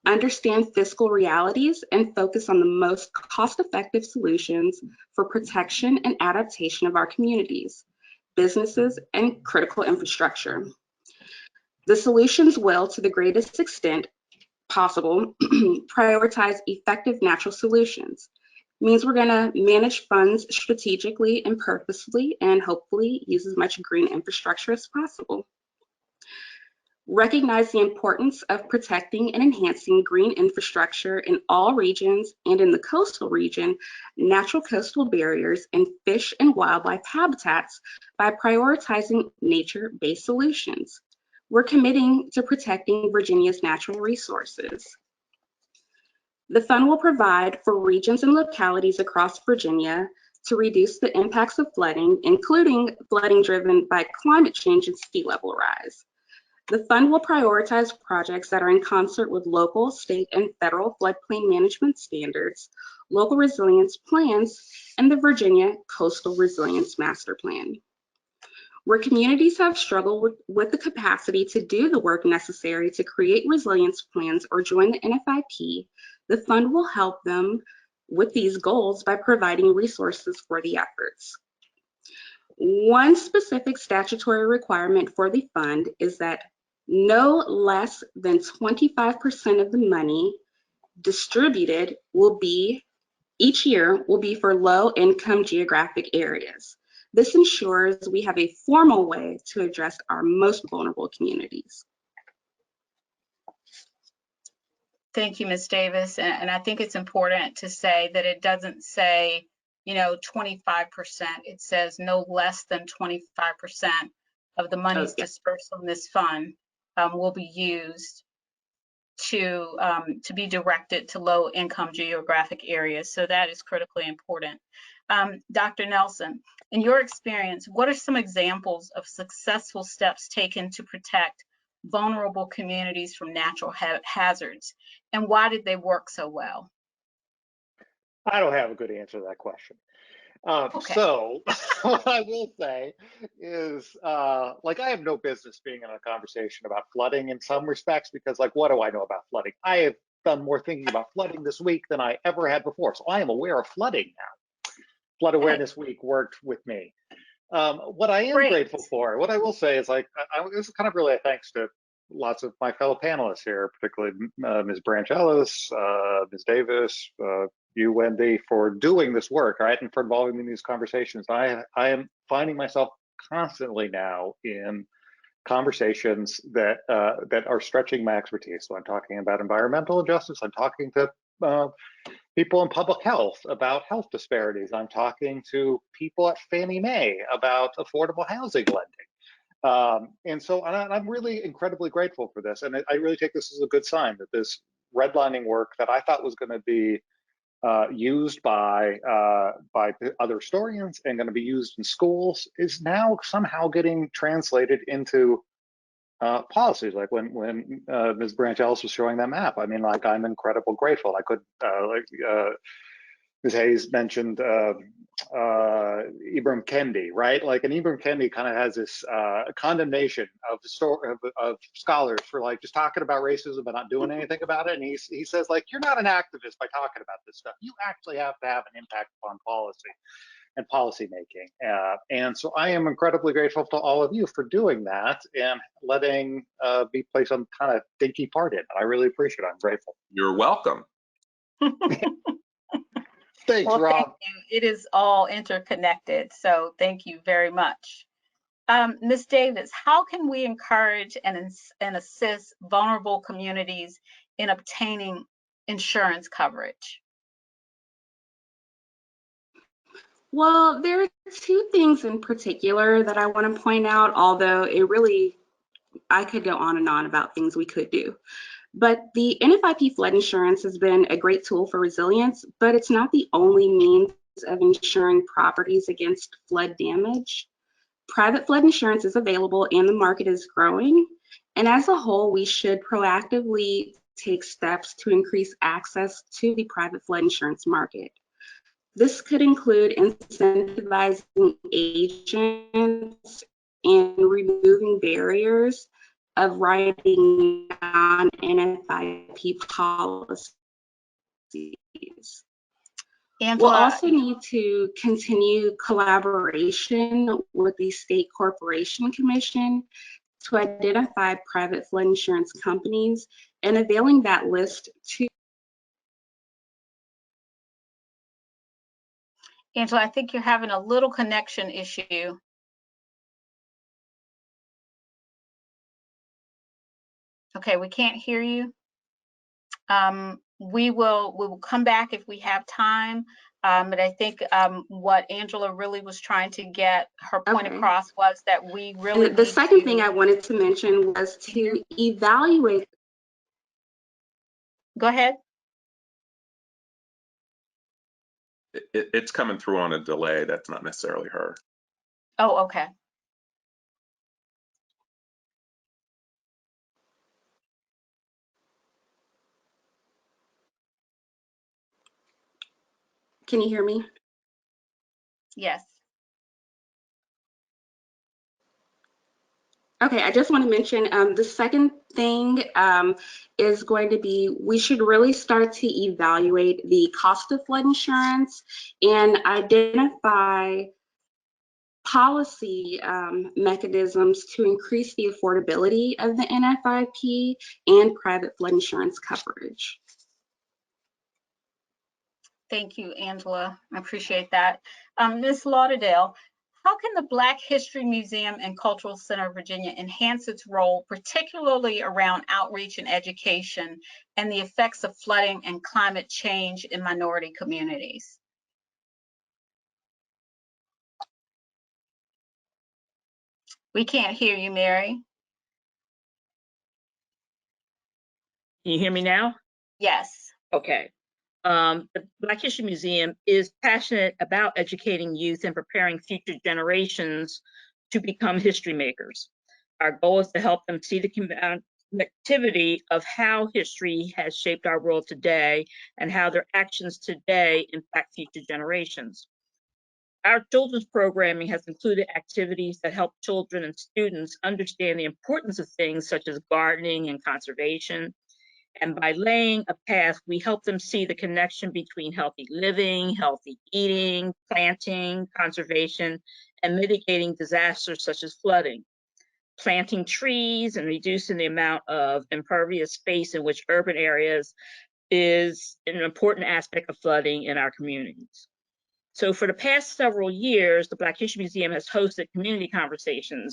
Understand fiscal realities and focus on the most cost-effective solutions for protection and adaptation of our communities, businesses, and critical infrastructure. The solutions will, to the greatest extent possible, prioritize effective natural solutions. It means we're going to manage funds strategically and purposefully and hopefully use as much green infrastructure as possible. Recognize the importance of protecting and enhancing green infrastructure in all regions and in the coastal region, natural coastal barriers, and fish and wildlife habitats by prioritizing nature-based solutions. We're committing to protecting Virginia's natural resources. The fund will provide for regions and localities across Virginia to reduce the impacts of flooding, including flooding driven by climate change and sea level rise. The fund will prioritize projects that are in concert with local, state, and federal floodplain management standards, local resilience plans, and the Virginia Coastal Resilience Master Plan. Where communities have struggled with the capacity to do the work necessary to create resilience plans or join the NFIP, the fund will help them with these goals by providing resources for the efforts. One specific statutory requirement for the fund is that no less than 25% of the money distributed each year will be for low-income geographic areas. This ensures we have a formal way to address our most vulnerable communities. Thank you, Ms. Davis. And I think it's important to say that it doesn't say, 25%. It says no less than 25% of the monies dispersed from this fund will be used to be directed to low-income geographic areas. So that is critically important. Dr. Nelson, in your experience, what are some examples of successful steps taken to protect vulnerable communities from natural hazards, and why did they work so well? I don't have a good answer to that question. Okay. So what I will say is, I have no business being in a conversation about flooding in some respects, because what do I know about flooding? I have done more thinking about flooding this week than I ever had before. So I am aware of flooding now. Flood Awareness Week worked with me. What I am grateful for, what I will say is this is kind of really a thanks to lots of my fellow panelists here, particularly Ms. Branch Ellis, Ms. Davis, you, Wendy, for doing this work, right, and for involving me in these conversations. I am finding myself constantly now in conversations that are stretching my expertise. So I'm talking about environmental justice. I'm talking to people in public health about health disparities. I'm talking to people at Fannie Mae about affordable housing lending. And so I'm really incredibly grateful for this. And I really take this as a good sign that this redlining work that I thought was going to be used by other historians and going to be used in schools is now somehow getting translated into policies. Like when Ms. Branch Ellis was showing that map, I mean, I'm incredibly grateful. I could Ms. Hayes mentioned Ibram Kendi, right? Like, and Ibram Kendi kind of has this condemnation of scholars for like just talking about racism but not doing anything about it. And he says, like, you're not an activist by talking about this stuff. You actually have to have an impact upon policy and policy making. And so I am incredibly grateful to all of you for doing that and letting me play some kind of dinky part in it. I really appreciate it. I'm grateful. You're welcome. Thanks, Well, Rob. thank you. It is all interconnected, so thank you very much. Ms. Davis, how can we encourage and assist vulnerable communities in obtaining insurance coverage? Well, there are two things in particular that I want to point out, although I could go on and on about things we could do. But the NFIP flood insurance has been a great tool for resilience, but it's not the only means of insuring properties against flood damage. Private flood insurance is available and the market is growing. And as a whole, we should proactively take steps to increase access to the private flood insurance market. This could include incentivizing agents and removing barriers of writing non-NFIP policies. Angela, We'll also need to continue collaboration with the State Corporation Commission to identify private flood insurance companies and availing that list to Angela, I think you're having a little connection issue. Okay, we can't hear you. We will come back if we have time. But I think what Angela really was trying to get her point across was that we really the second thing I wanted to mention was to evaluate. Go ahead. It's coming through on a delay. That's not necessarily her. Oh, okay. Can you hear me? Yes. Okay, I just want to mention the second thing is going to be we should really start to evaluate the cost of flood insurance and identify policy mechanisms to increase the affordability of the NFIP and private flood insurance coverage. Thank you, Angela. I appreciate that. Ms. Lauderdale, how can the Black History Museum and Cultural Center of Virginia enhance its role, particularly around outreach and education and the effects of flooding and climate change in minority communities? We can't hear you, Mary. Can you hear me now? Yes. Okay. The Black History Museum is passionate about educating youth and preparing future generations to become history makers. Our goal is to help them see the connectivity of how history has shaped our world today and how their actions today impact future generations. Our children's programming has included activities that help children and students understand the importance of things such as gardening and conservation. And by laying a path, we help them see the connection between healthy living, healthy eating, planting, conservation, and mitigating disasters such as flooding. Planting trees and reducing the amount of impervious space in which urban areas is an important aspect of flooding in our communities. So for the past several years, the Black History Museum has hosted community conversation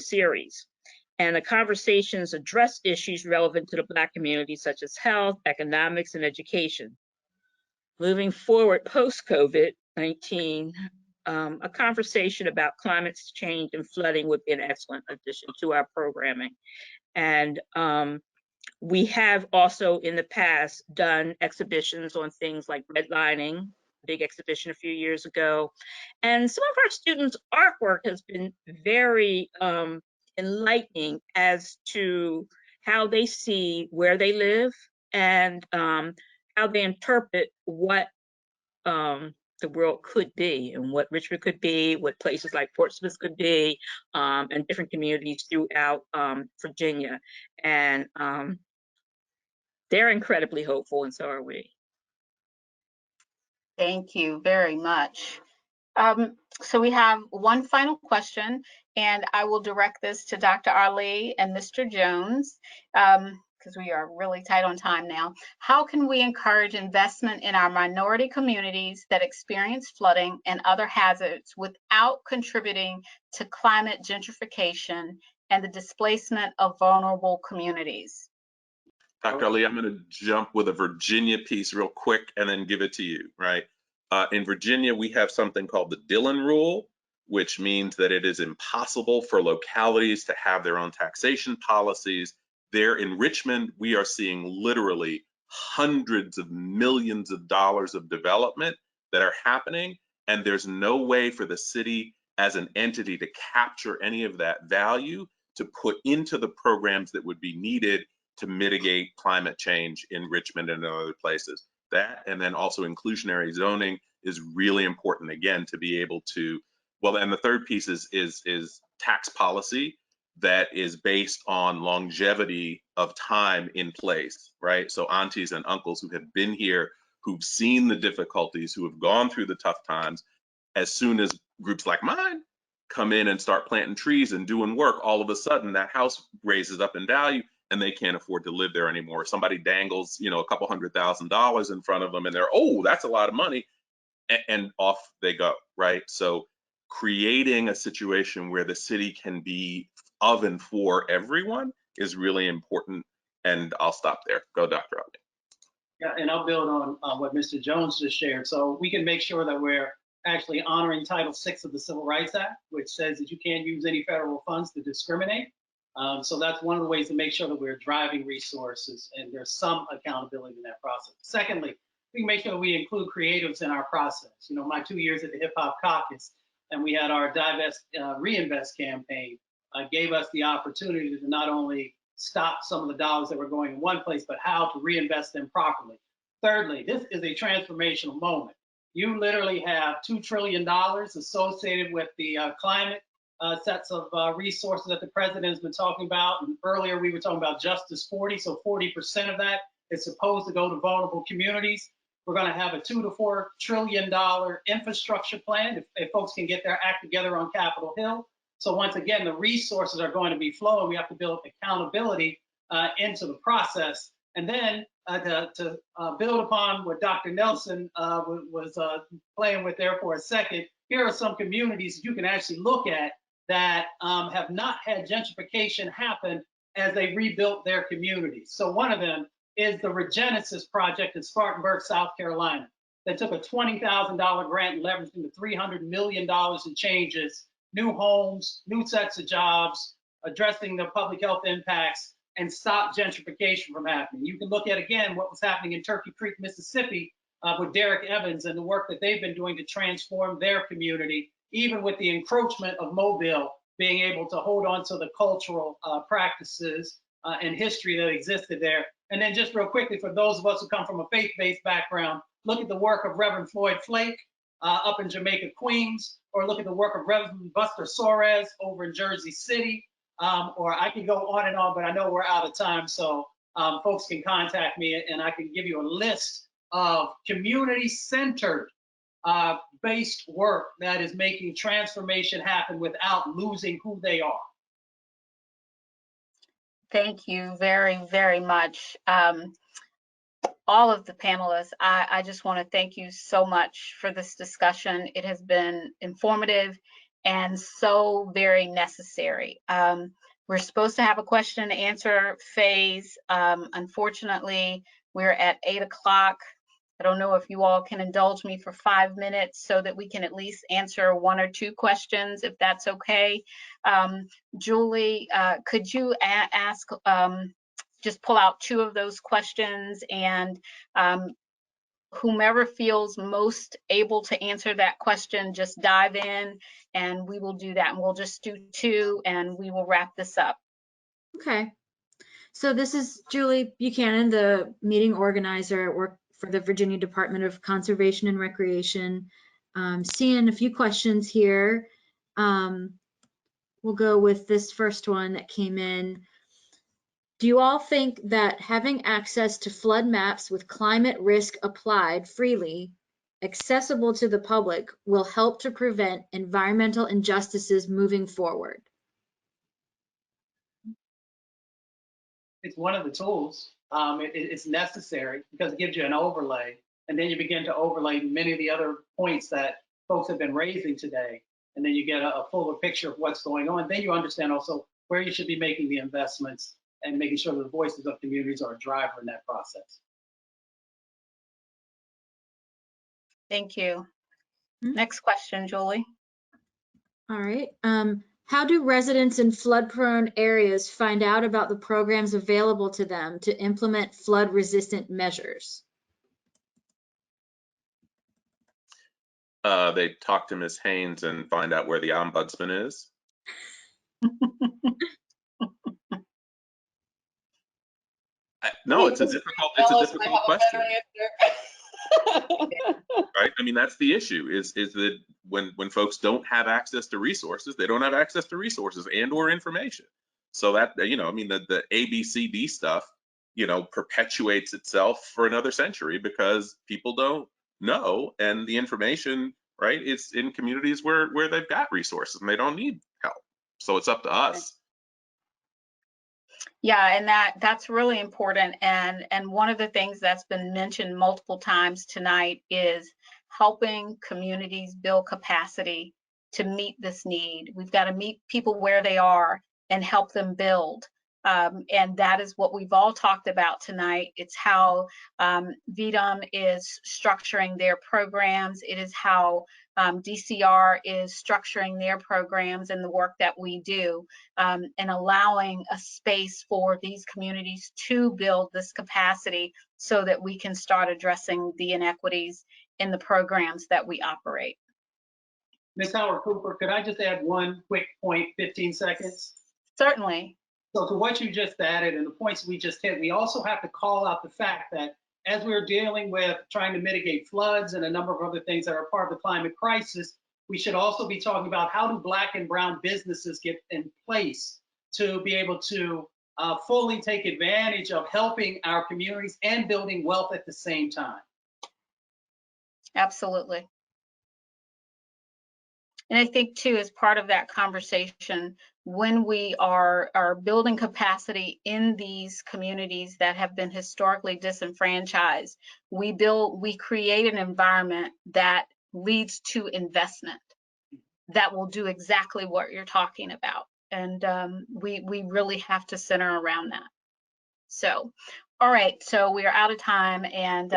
series. And the conversations address issues relevant to the Black community, such as health, economics, and education. Moving forward post-COVID-19, a conversation about climate change and flooding would be an excellent addition to our programming. And we have also in the past done exhibitions on things like redlining, big exhibition a few years ago. And some of our students' artwork has been very enlightening as to how they see where they live and how they interpret what the world could be and what Richmond could be, what places like Portsmouth could be, and different communities throughout Virginia. And they're incredibly hopeful, and so are we. Thank you very much. So we have one final question, and I will direct this to Dr. Ali and Mr. Jones, because we are really tight on time now. How can we encourage investment in our minority communities that experience flooding and other hazards without contributing to climate gentrification and the displacement of vulnerable communities? Dr. Ali, I'm going to jump with a Virginia piece real quick and then give it to you, right? In Virginia, we have something called the Dillon Rule, which means that it is impossible for localities to have their own taxation policies. There in Richmond, we are seeing literally hundreds of millions of dollars of development that are happening, and there's no way for the city as an entity to capture any of that value to put into the programs that would be needed to mitigate climate change in Richmond and in other places. That, and then also inclusionary zoning is really important, again, to be able to, well, and the third piece is tax policy that is based on longevity of time in place, right? So aunties and uncles who have been here, who've seen the difficulties, who have gone through the tough times, as soon as groups like mine come in and start planting trees and doing work, all of a sudden that house raises up in value and they can't afford to live there anymore. Somebody dangles, you know, a couple $100,000 in front of them and they're, oh, that's a lot of money, and off they go, right? So creating a situation where the city can be of and for everyone is really important. And I'll stop there. Go, Dr. Ali. Yeah, and I'll build on what Mr. Jones just shared. So we can make sure that we're actually honoring Title VI of the Civil Rights Act, which says that you can't use any federal funds to discriminate. So that's one of the ways to make sure that we're driving resources and there's some accountability in that process. Secondly, we can make sure that we include creatives in our process. You know, my 2 years at the Hip Hop Caucus, and we had our Divest, Reinvest campaign, gave us the opportunity to not only stop some of the dollars that were going in one place, but how to reinvest them properly. Thirdly, this is a transformational moment. You literally have $2 trillion associated with the climate sets of resources that the president has been talking about. And earlier we were talking about Justice 40, so 40% of that is supposed to go to vulnerable communities. We're going to have a $2 to $4 trillion infrastructure plan if folks can get their act together on Capitol Hill. So once again, the resources are going to be flowing. We have to build accountability into the process. And then to build upon what Dr. Nelson was playing with there for a second, here are some communities that you can actually look at that have not had gentrification happen as they rebuilt their communities. So one of them is the Regenesis project in Spartanburg, South Carolina, that took a $20,000 grant and leveraged into $300 million in changes, new homes, new sets of jobs, addressing the public health impacts, and stop gentrification from happening. You can look at, again, what was happening in Turkey Creek, Mississippi, with Derek Evans and the work that they've been doing to transform their community, even with the encroachment of Mobile, being able to hold on to the cultural practices and history that existed there. And then just real quickly, for those of us who come from a faith-based background, look at the work of Reverend Floyd Flake up in Jamaica, Queens, or look at the work of Reverend Buster Soares over in Jersey City. Or I can go on and on, but I know we're out of time. So folks can contact me and I can give you a list of community-centered based work that is making transformation happen without losing who they are. Thank you very, very much. All of the panelists, I just want to thank you so much for this discussion. It has been informative and so very necessary. We're supposed to have a question and answer phase. Unfortunately, we're at 8 o'clock. I don't know if you all can indulge me for 5 minutes so that we can at least answer 1 or 2 questions, if that's okay. Julie, could you ask, just pull out 2 of those questions, and whomever feels most able to answer that question, just dive in and we will do that. And we'll just do 2 and we will wrap this up. Okay. So this is Julie Buchanan, the meeting organizer for the Virginia Department of Conservation and Recreation. Seeing a few questions here. We'll go with this first one that came in. Do you all think that having access to flood maps with climate risk applied freely, accessible to the public, will help to prevent environmental injustices moving forward? It's one of the tools. It's necessary because it gives you an overlay, and then you begin to overlay many of the other points that folks have been raising today, and then you get a fuller picture of what's going on. Then you understand also where you should be making the investments and making sure that the voices of communities are a driver in that process. Thank you. Next question, Julie. All right. How do residents in flood-prone areas find out about the programs available to them to implement flood-resistant measures? They talk to Ms. Haynes and find out where the ombudsman is. No, it's a difficult question. Right? I mean, that's the issue is that when folks don't have access to resources, they don't have access to resources and or information. So that, I mean, the ABCD stuff, perpetuates itself for another century because people don't know, and the information, right, it's in communities where they've got resources and they don't need help. So it's up to us. Yeah, and that's really important. And one of the things that's been mentioned multiple times tonight is helping communities build capacity to meet this need. We've got to meet people where they are and help them build. And that is what we've all talked about tonight. It's how VDOM is structuring their programs. It is how DCR is structuring their programs and the work that we do, and allowing a space for these communities to build this capacity so that we can start addressing the inequities in the programs that we operate. Ms. Howard Cooper, could I just add one quick point, 15 seconds? Certainly. So to what you just added and the points we just hit, we also have to call out the fact that as we're dealing with trying to mitigate floods and a number of other things that are part of the climate crisis, we should also be talking about how do Black and brown businesses get in place to be able to fully take advantage of helping our communities and building wealth at the same time. Absolutely. And I think too, as part of that conversation, when we are building capacity in these communities that have been historically disenfranchised, we create an environment that leads to investment that will do exactly what you're talking about. And we really have to center around that. So, all right, so we are out of time, and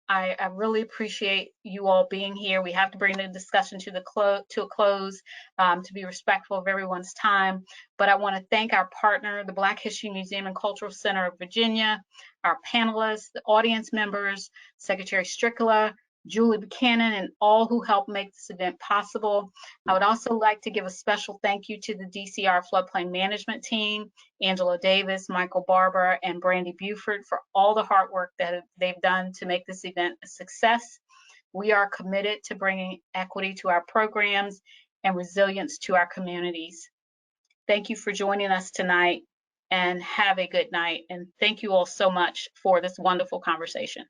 I really appreciate you all being here. We have to bring the discussion to a close to be respectful of everyone's time. But I want to thank our partner, the Black History Museum and Cultural Center of Virginia, our panelists, the audience members, Secretary Strickler, Julie Buchanan, and all who helped make this event possible. I would also like to give a special thank you to the DCR Floodplain Management Team, Angela Davis, Michael Barber, and Brandy Buford for all the hard work that they've done to make this event a success. We are committed to bringing equity to our programs and resilience to our communities. Thank you for joining us tonight, and have a good night. And thank you all so much for this wonderful conversation.